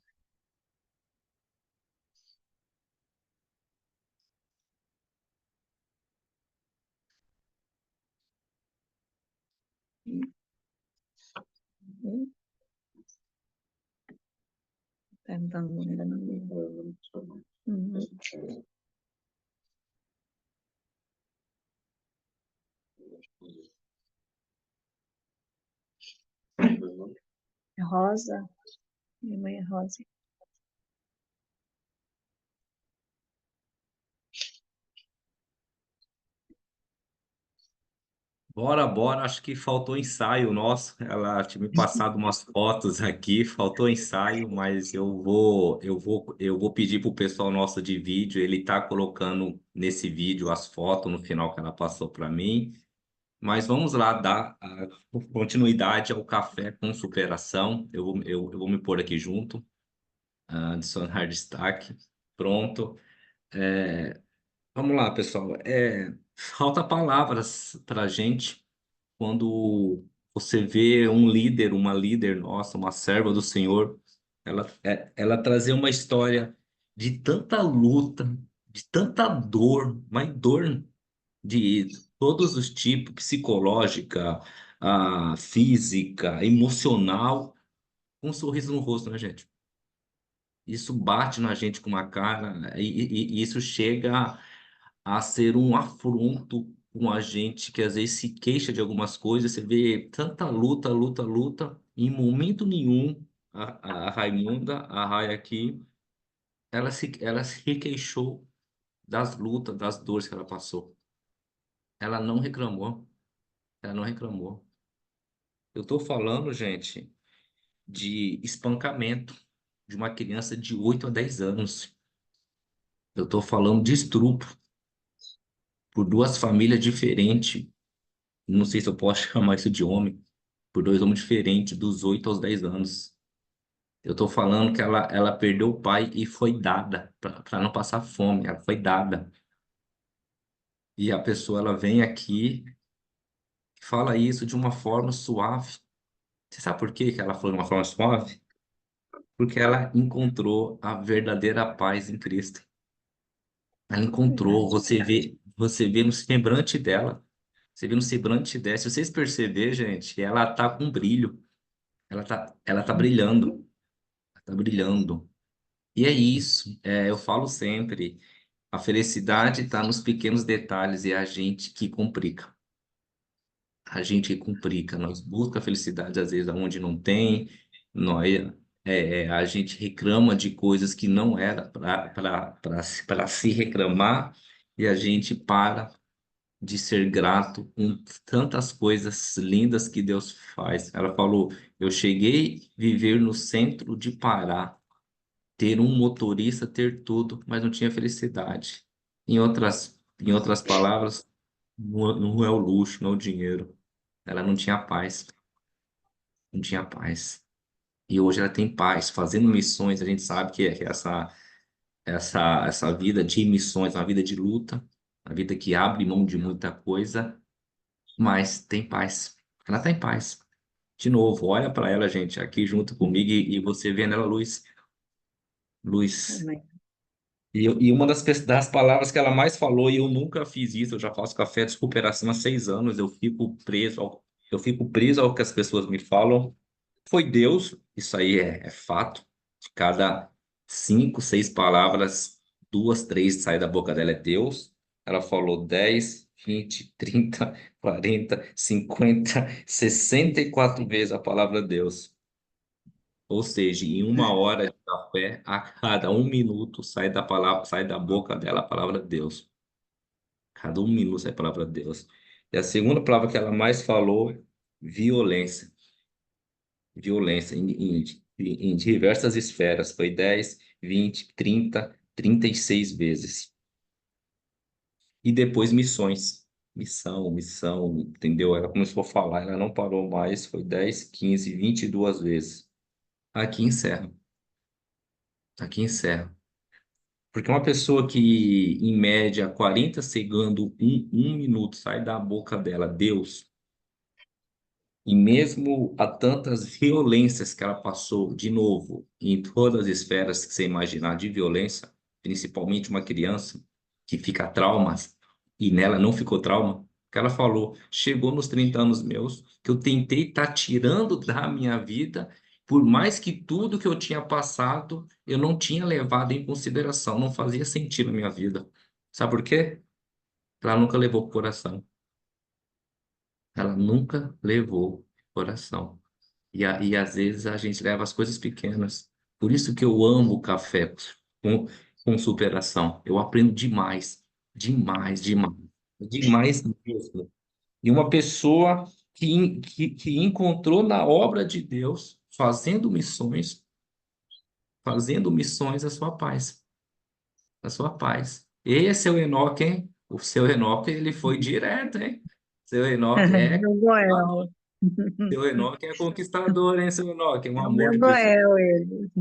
Perguntando ainda não me lembro. Uhum. Rosa, minha mãe é Rosa. Bora, bora. Acho que faltou ensaio nosso. Ela tinha me passado umas fotos aqui, faltou ensaio, mas eu vou pedir pro pessoal nosso de vídeo. Ele tá colocando nesse vídeo as fotos no final que ela passou para mim. Mas vamos lá dar a continuidade ao café com superação. Eu vou me pôr aqui junto, adicionar destaque. Pronto. Vamos lá, pessoal. Falta palavras para a gente quando você vê um líder, uma líder nossa, uma serva do Senhor, ela trazer uma história de tanta luta, de tanta dor, mas dor de todos os tipos, psicológica, física, emocional, com um sorriso no rosto, né, gente? Isso bate na gente com uma cara, e isso chega a ser um afronto com a gente que às vezes se queixa de algumas coisas. Você vê tanta luta, luta, luta, e em momento nenhum a Raimunda, a Rai aqui, ela se queixou das lutas, das dores que ela passou. Ela não reclamou, ela não reclamou. Eu tô falando, gente, de espancamento de uma criança de 8 a 10 anos. Eu tô falando de estupro por duas famílias diferentes. Não sei se eu posso chamar isso de homem, por dois homens diferentes, dos 8 aos 10 anos. Eu tô falando que ela perdeu o pai e foi dada, para não passar fome, ela foi dada. E a pessoa, ela vem aqui e fala isso de uma forma suave. Você sabe por quê que ela falou de uma forma suave? Porque ela encontrou a verdadeira paz em Cristo. Ela encontrou, Verdade. você vê no semblante dela, você vê no semblante dela. Se vocês perceberem, gente, ela tá com brilho, ela tá brilhando, tá brilhando. E é isso, eu falo sempre, a felicidade está nos pequenos detalhes e é a gente que complica. A gente que complica, nós busca a felicidade às vezes onde não tem, nós, a gente reclama de coisas que não era para se reclamar e a gente para de ser grato com tantas coisas lindas que Deus faz. Ela falou, eu cheguei a viver no centro de Pará, ter um motorista, ter tudo, mas não tinha felicidade. Em outras palavras, não é o luxo, não é o dinheiro. Ela não tinha paz, não tinha paz. E hoje ela tem paz, fazendo missões. A gente sabe que essa vida de missões, uma vida de luta, uma vida que abre mão de muita coisa, mas tem paz. Ela tem paz. De novo, olha para ela, gente, aqui junto comigo e você vê nela luz. Luz. Amém. E uma das palavras que ela mais falou, e eu nunca fiz isso, eu já faço café de recuperação há 6 anos, eu fico preso ao que as pessoas me falam. Foi Deus, isso aí é fato. De cada 5, 6 palavras, 2, 3 saem da boca dela é Deus. Ela falou 10, 20, 30, 40, 50, 64 vezes a palavra Deus. Ou seja, em uma hora de café, a cada um minuto sai da palavra, sai da boca dela a palavra Deus. Cada um minuto sai a palavra Deus. E a segunda palavra que ela mais falou, violência. Violência em diversas esferas. Foi 10, 20, 30, 36 vezes. E depois missões. Missão, entendeu? Ela começou a falar, ela não parou mais, foi 10, 15, 22 vezes. Aqui encerra. Aqui encerra. Porque uma pessoa que, em média, 40 segundos, um minuto sai da boca dela, Deus, e mesmo a tantas violências que ela passou, de novo, em todas as esferas que você imaginar de violência, principalmente uma criança que fica traumas, e nela não ficou trauma, que ela falou, chegou nos 30 anos meus, que eu tentei estar tirando da minha vida, por mais que tudo que eu tinha passado, eu não tinha levado em consideração, não fazia sentido na minha vida. Sabe por quê? Ela nunca levou pro coração. Ela nunca levou pro coração. E às vezes a gente leva as coisas pequenas. Por isso que eu amo o café com, com superação. Eu aprendo demais, demais, demais, demais mesmo. E uma pessoa que encontrou na obra de Deus, fazendo missões a sua paz, a sua paz. Esse é o Enoque, hein? O seu Enoque, ele foi direto, hein? Seu Enoque é Meu Goel. Seu Enoque é conquistador, hein, seu Enoque? É um É o amor meu de pessoa. Goel, ele.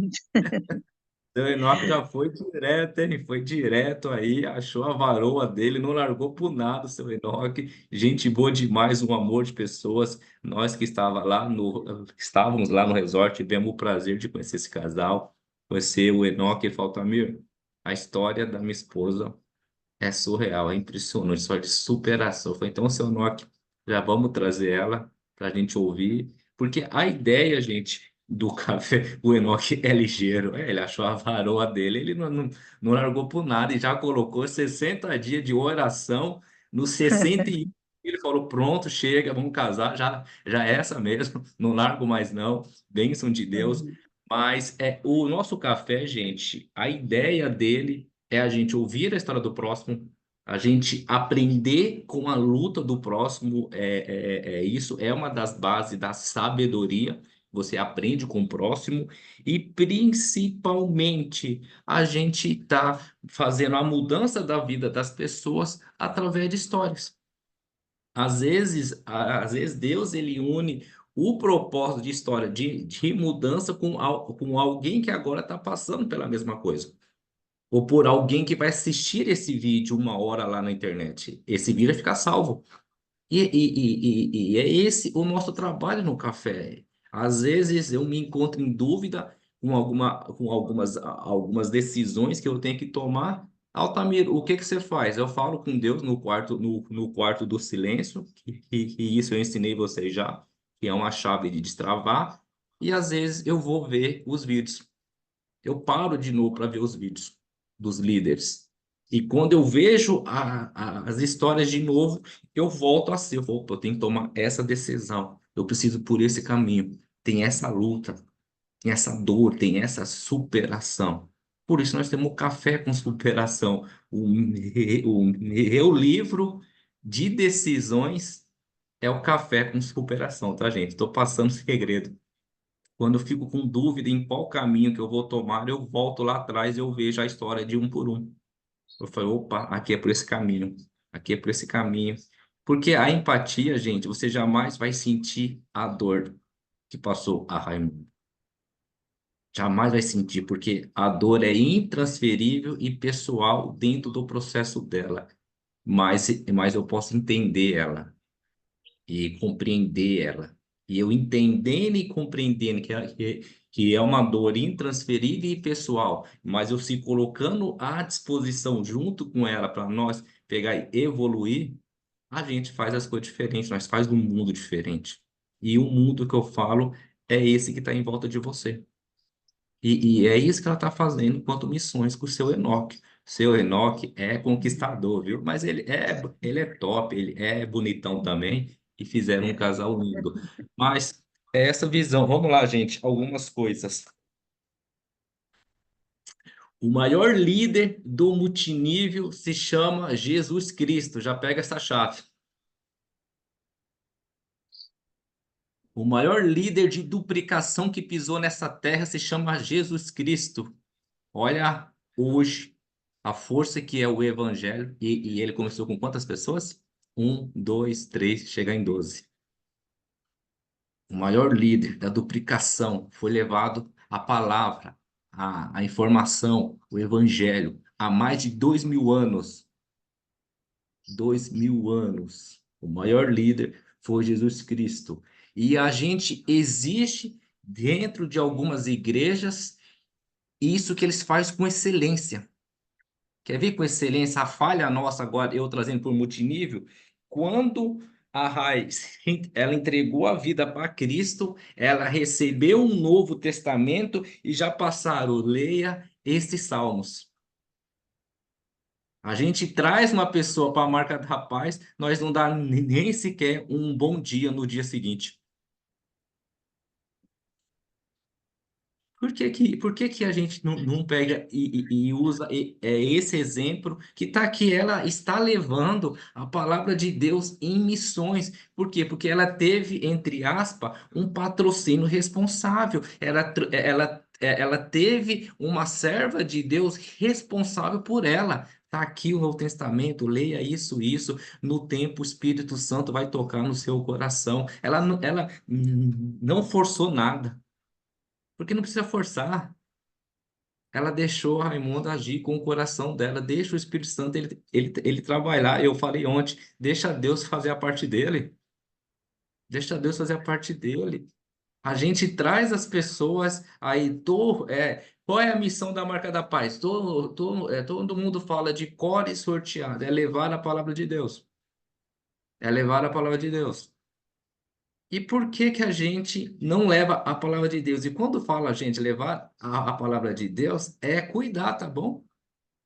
Seu Enoque já foi direto, hein? Foi direto aí, achou a varoa dele, não largou por nada, seu Enoque. Gente boa demais, um amor de pessoas. Nós que estávamos lá no resort, tivemos o prazer de conhecer esse casal, conhecer o Enoque e Faltamir. A história da minha esposa é surreal, é impressionante, história de superação. Foi então, seu Enoque, já vamos trazer ela para a gente ouvir, porque a ideia, gente, do café, o Enoque é ligeiro, ele achou a varoa dele, ele não largou por nada e já colocou 60 dias de oração no 61. Ele falou: pronto, chega, vamos casar, já é essa mesmo, não largo mais não, bênção de Deus. Mas o nosso café, gente, a ideia dele é a gente ouvir a história do próximo, a gente aprender com a luta do próximo, isso é uma das bases da sabedoria. Você aprende com o próximo e principalmente a gente está fazendo a mudança da vida das pessoas através de histórias. Às vezes Deus ele une o propósito de história de mudança com alguém que agora está passando pela mesma coisa ou por alguém que vai assistir esse vídeo uma hora lá na internet. Esse vídeo vai ficar salvo. E é esse o nosso trabalho no café. Às vezes eu me encontro em dúvida com algumas decisões que eu tenho que tomar. Altamir, o que que você faz? Eu falo com Deus no quarto do silêncio, e isso eu ensinei vocês já, que é uma chave de destravar. E às vezes eu vou ver os vídeos. Eu paro de novo para ver os vídeos dos líderes. E quando eu vejo as histórias de novo, eu volto a ser, eu tenho que tomar essa decisão. Eu preciso por esse caminho. Tem essa luta, tem essa dor, tem essa superação. Por isso nós temos o Café com Superação, o meu livro de decisões é o Café com Superação, tá, gente? Estou passando segredo. Quando eu fico com dúvida em qual caminho que eu vou tomar, eu volto lá atrás e eu vejo a história de um por um. Eu falo, opa, aqui é por esse caminho, aqui é por esse caminho. Porque a empatia, gente, você jamais vai sentir a dor que passou a Raimundo. Jamais vai sentir, porque a dor é intransferível e pessoal dentro do processo dela. Mas eu posso entender ela e compreender ela. E eu entendendo e compreendendo que é uma dor intransferível e pessoal, mas eu se colocando à disposição junto com ela para nós pegar e evoluir, a gente faz as coisas diferentes, nós faz um mundo diferente. E o mundo que eu falo é esse que está em volta de você. E é isso que ela está fazendo enquanto missões com o seu Enoque. Seu Enoque é conquistador, viu? Mas ele é top, ele é bonitão também e fizeram um casal lindo. Mas é essa visão. Vamos lá, gente, algumas coisas. O maior líder do multinível se chama Jesus Cristo. Já pega essa chave. O maior líder de duplicação que pisou nessa terra se chama Jesus Cristo. Olha hoje a força que é o evangelho. E ele começou com quantas pessoas? Um, dois, três, chega em 12. O maior líder da duplicação foi levado a palavra, a informação, o evangelho, há mais de 2.000 anos. 2.000 anos. O maior líder foi Jesus Cristo. E a gente existe dentro de algumas igrejas isso que eles fazem com excelência. Quer ver com excelência a falha nossa agora, eu trazendo por multinível? Quando a Raiz, ela entregou a vida para Cristo, ela recebeu um Novo Testamento e já passaram, leia estes salmos. A gente traz uma pessoa para a marca da paz, nós não dá nem sequer um bom dia no dia seguinte. Por que que a gente não pega e usa esse exemplo que está aqui? Ela está levando a palavra de Deus em missões. Por quê? Porque ela teve, entre aspas, um patrocínio responsável. Ela teve uma serva de Deus responsável por ela. Está aqui o Novo Testamento, leia isso. No tempo, o Espírito Santo vai tocar no seu coração. Ela não forçou nada. Porque não precisa forçar. Ela deixou a Raimunda agir com o coração dela. Deixa o Espírito Santo ele trabalhar. Eu falei ontem, deixa Deus fazer a parte dele. Deixa Deus fazer a parte dele. A gente traz as pessoas aí. Qual é a missão da Marca da Paz? Todo mundo fala de core sorteado. É levar a palavra de Deus. É levar a palavra de Deus. E por que que a gente não leva a palavra de Deus? E quando fala a gente levar a palavra de Deus, é cuidar, tá bom?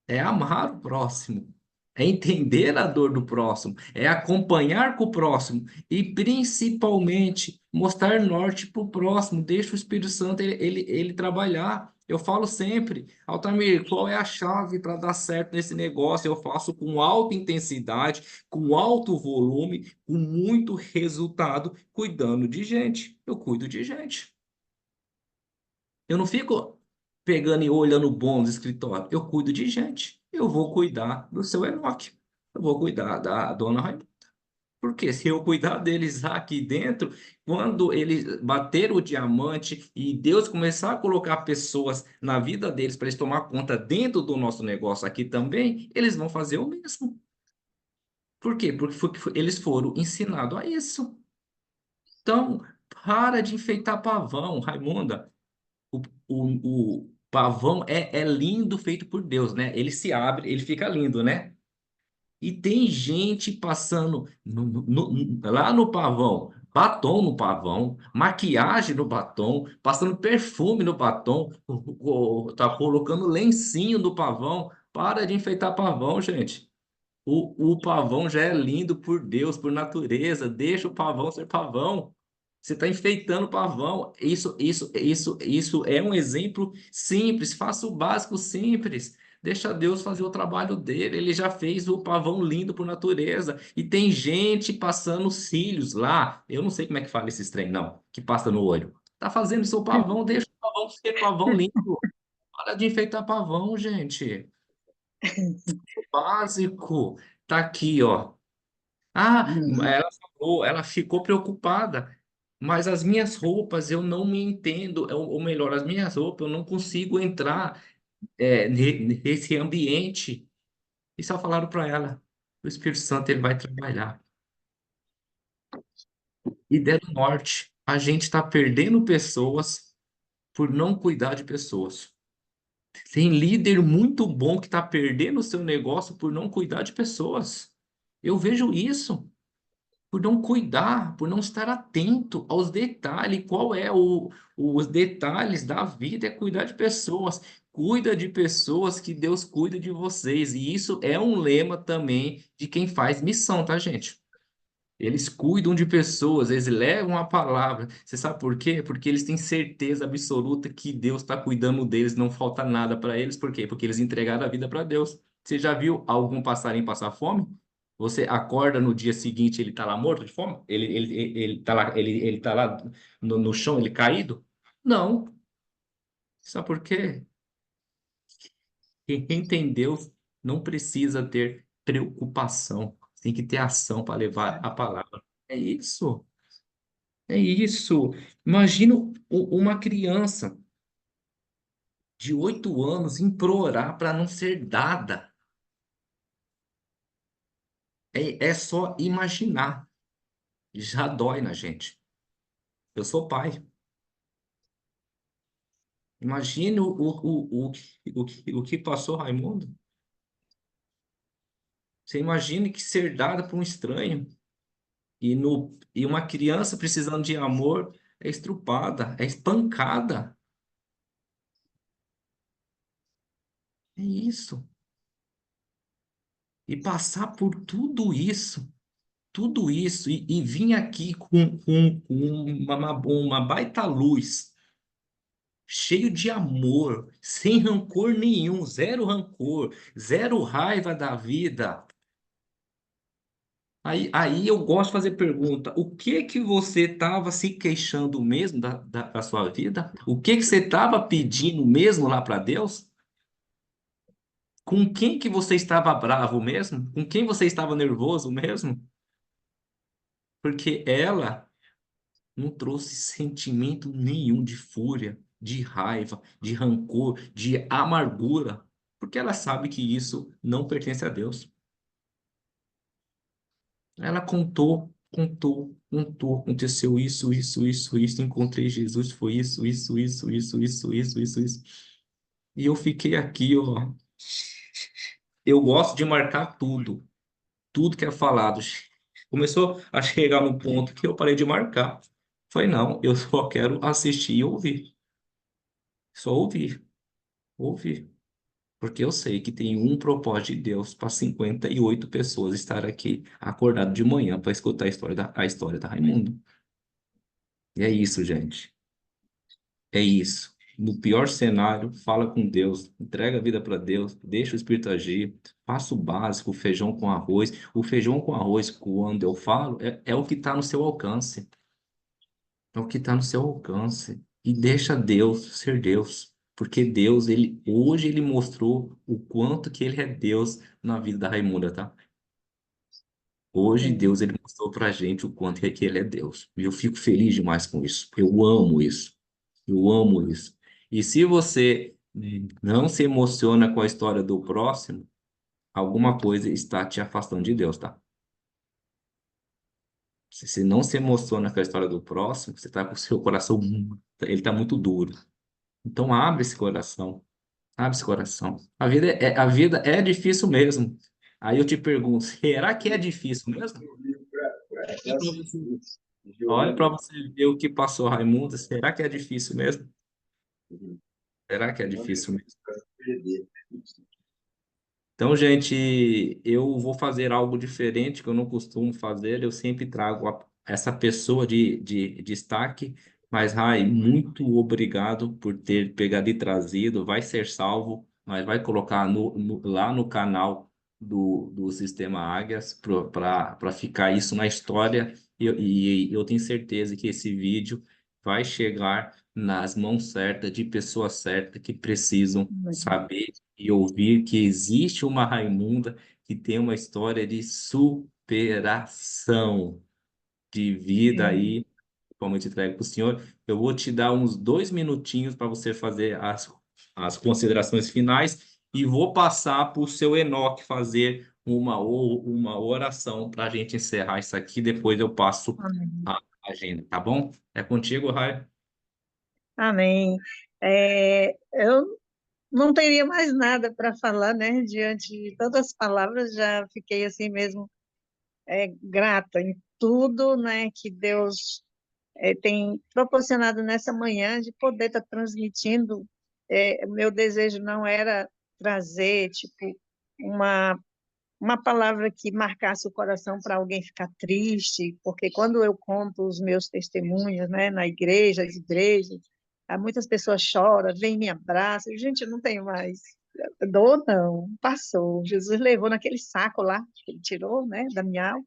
É amar o próximo, é entender a dor do próximo, é acompanhar com o próximo e principalmente mostrar norte para o próximo. Deixa o Espírito Santo ele trabalhar. Eu falo sempre, Altamir, qual é a chave para dar certo nesse negócio? Eu faço com alta intensidade, com alto volume, com muito resultado, cuidando de gente. Eu cuido de gente. Eu não fico pegando e olhando bons escritórios. Eu cuido de gente. Eu vou cuidar do seu Enoque. Eu vou cuidar da dona Raimunda. Porque se eu cuidar deles aqui dentro, quando eles bater o diamante e Deus começar a colocar pessoas na vida deles para eles tomar conta dentro do nosso negócio aqui também, eles vão fazer o mesmo. Por quê? Porque eles foram ensinados a isso. Então, para de enfeitar pavão, Raimunda. O, o pavão é lindo, feito por Deus, né? Ele se abre, ele fica lindo, né? E tem gente passando lá no pavão, batom no pavão, maquiagem no batom, passando perfume no batom, tá colocando lencinho no pavão. Para de enfeitar pavão, gente. O pavão já é lindo por Deus, por natureza. Deixa o pavão ser pavão. Você está enfeitando o pavão. Isso é um exemplo simples. Faça o básico simples. Deixa Deus fazer o trabalho dele. Ele já fez o pavão lindo por natureza. E tem gente passando cílios lá. Eu não sei como é que fala esse trem, não. Que passa no olho. Tá fazendo seu pavão, deixa o pavão ser pavão lindo. Para de enfeitar pavão, gente. Básico. Tá aqui, ó. Ah, Uhum. ela falou, ela ficou preocupada. Mas as minhas roupas eu não me entendo, ou melhor, as minhas roupas eu não consigo entrar nesse ambiente. E só falaram para ela, o Espírito Santo ele vai trabalhar. E deram norte. A gente está perdendo pessoas por não cuidar de pessoas. Tem líder muito bom que está perdendo o seu negócio por não cuidar de pessoas. Eu vejo isso. por não cuidar, por não estar atento aos detalhes. Qual é os detalhes da vida? É cuidar de pessoas. Cuida de pessoas que Deus cuida de vocês. E isso é um lema também de quem faz missão, tá, gente? Eles cuidam de pessoas, eles levam a palavra. Você sabe por quê? Porque eles têm certeza absoluta que Deus está cuidando deles, não falta nada para eles. Por quê? Porque eles entregaram a vida para Deus. Você já viu algum passarinho passar fome? Você acorda no dia seguinte, ele está lá morto de fome? Ele tá lá, ele tá lá no chão, ele caído? Não. Sabe por quem tem Deus não precisa ter preocupação, tem que ter ação para levar a palavra. É isso. É isso. Imagina uma criança de 8 anos implorar para não ser dada. É só imaginar. Já dói na gente. Eu sou pai. Imagine o que passou Raimundo. Você imagine que ser dada por um estranho e uma criança precisando de amor é estrupada, é espancada. É isso. E passar por tudo isso e vim aqui com uma baita luz, cheio de amor, sem rancor nenhum, zero rancor, zero raiva da vida. Aí eu gosto de fazer pergunta: o que que você estava se queixando mesmo da sua vida? O que que você estava pedindo mesmo lá para Deus? Com quem que você estava bravo mesmo? Com quem você estava nervoso mesmo? Porque ela não trouxe sentimento nenhum de fúria, de raiva, de rancor, de amargura, porque ela sabe que isso não pertence a Deus. Ela contou, aconteceu isso, encontrei Jesus, foi isso. E eu fiquei aqui, ó. Eu gosto de marcar tudo que é falado. Começou a chegar no ponto que eu parei de marcar. Falei, não, eu só quero assistir e ouvir. Só ouvir. Porque eu sei que tem um propósito de Deus para 58 pessoas estar aqui acordado de manhã para escutar a história da Raimundo. E é isso, gente. É isso. No pior cenário, fala com Deus, entrega a vida para Deus, deixa o Espírito agir, faça o básico, o feijão com arroz. O feijão com arroz, quando eu falo, é o que está no seu alcance. É o que está no seu alcance. E deixa Deus ser Deus. Porque Deus, hoje ele mostrou o quanto que ele é Deus na vida da Raimunda, tá? Hoje Sim. Deus, ele mostrou pra gente o quanto que ele é Deus. E eu fico feliz demais com isso. Eu amo isso. Eu amo isso. E se você não se emociona com a história do próximo, alguma coisa está te afastando de Deus, tá? Se você não se emociona com a história do próximo, você está com o seu coração, ele está muito duro. Então abre esse coração, abre esse coração. A vida é difícil mesmo. Aí eu te pergunto, será que é difícil mesmo? Olha para você ver o que passou Raimundo, será que é difícil mesmo? Será que é difícil mesmo? Então, gente, eu vou fazer algo diferente que eu não costumo fazer. Eu sempre trago essa pessoa de destaque. Mas, Rai, muito obrigado por ter pegado e trazido. Vai ser salvo, mas vai colocar lá no canal do Sistema Águias para ficar isso na história. E eu tenho certeza que esse vídeo vai chegar nas mãos certas, de pessoas certas que precisam saber e ouvir que existe uma Raimunda que tem uma história de superação de vida Sim. aí, como eu te entrego para o senhor. Eu vou te dar uns 2 minutinhos para você fazer as considerações finais e vou passar para o seu Enoque fazer uma oração para a gente encerrar isso aqui. Depois eu passo Amém. a agenda, tá bom? É contigo, Rai. Amém. Eu não teria mais nada para falar, né? Diante de todas as palavras, já fiquei assim mesmo, grata em tudo, né, que Deus tem proporcionado nessa manhã de poder estar transmitindo. O meu desejo não era trazer, tipo, uma, uma palavra que marcasse o coração para alguém ficar triste, porque quando eu conto os meus testemunhos, né, na igreja, as igrejas, muitas pessoas choram, vêm e me abraçam. Gente, eu não tenho mais dor, não, passou. Jesus levou naquele saco lá, que ele tirou, né, da minha alma.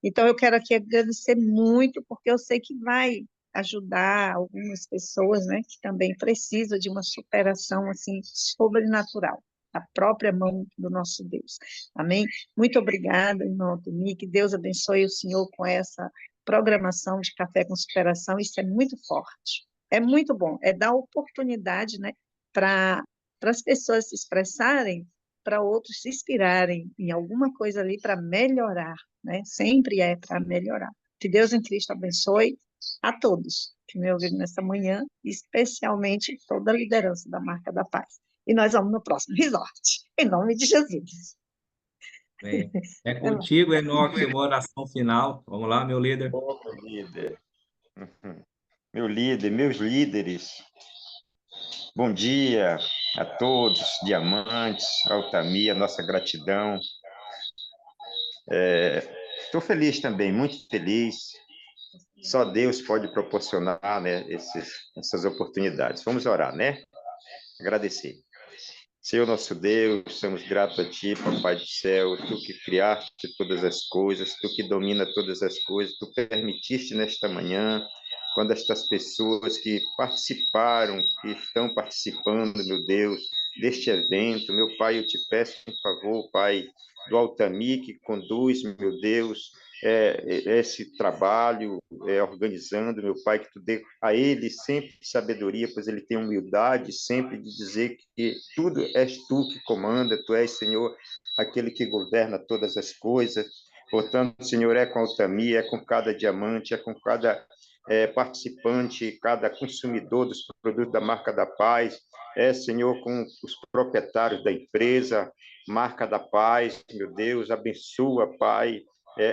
Então, eu quero aqui agradecer muito, porque eu sei que vai ajudar algumas pessoas, né, que também precisam de uma superação, assim, sobrenatural, a própria mão do nosso Deus. Amém? Muito obrigada, irmão Tumi, que Deus abençoe o senhor com essa programação de Café com Superação, isso é muito forte. É muito bom, é dar oportunidade, né, para as pessoas se expressarem, para outros se inspirarem em alguma coisa ali para melhorar, né? Sempre é para melhorar. Que Deus em Cristo abençoe a todos que me ouviram nesta manhã, especialmente toda a liderança da Marca da Paz. E nós vamos no próximo resort, em nome de Jesus. Bem, é contigo, Enoque, uma oração final. Vamos lá, meu líder. Ô, meu líder, meu líder, meus líderes, bom dia a todos, diamantes, Altamira, nossa gratidão. Estou feliz também, muito feliz. Só Deus pode proporcionar, né, essas oportunidades. Vamos orar, né? Agradecer. Senhor nosso Deus, somos gratos a Ti, Papai do céu, Tu que criaste todas as coisas, Tu que domina todas as coisas, Tu permitiste nesta manhã, quando estas pessoas que participaram, que estão participando, meu Deus, deste evento, meu Pai, eu te peço em favor, Pai, do Altamir, que conduz, meu Deus, esse trabalho, organizando, meu Pai, que tu dê a ele sempre sabedoria, pois ele tem humildade sempre de dizer que tudo és tu que comanda, tu és, Senhor, aquele que governa todas as coisas. Portanto, Senhor, é com Altamir, é com cada diamante, é com cada participante, cada consumidor dos produtos da Marca da Paz, Senhor, com os proprietários da empresa, Marca da Paz, meu Deus, abençoa, Pai,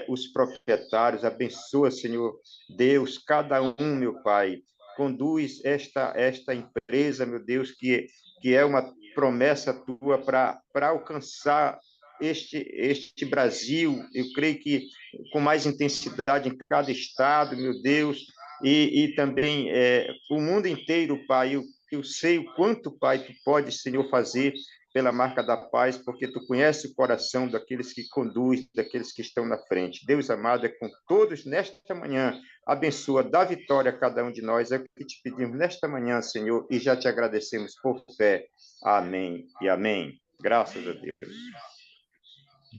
os proprietários, abençoa, Senhor Deus, cada um, meu Pai, conduz esta empresa, meu Deus, que é uma promessa tua para alcançar este Brasil, eu creio que com mais intensidade em cada estado, meu Deus, e também o mundo inteiro, Pai, eu sei o quanto, Pai, tu podes, Senhor, fazer pela Marca da Paz, porque tu conhece o coração daqueles que conduzem, daqueles que estão na frente. Deus amado, é com todos nesta manhã. Abençoa, dá vitória a cada um de nós. É o que te pedimos nesta manhã, Senhor, e já te agradecemos por fé. Amém e amém. Graças a Deus.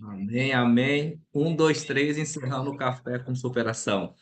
Amém, amém. Um, dois, três, encerrando o Café com Superação.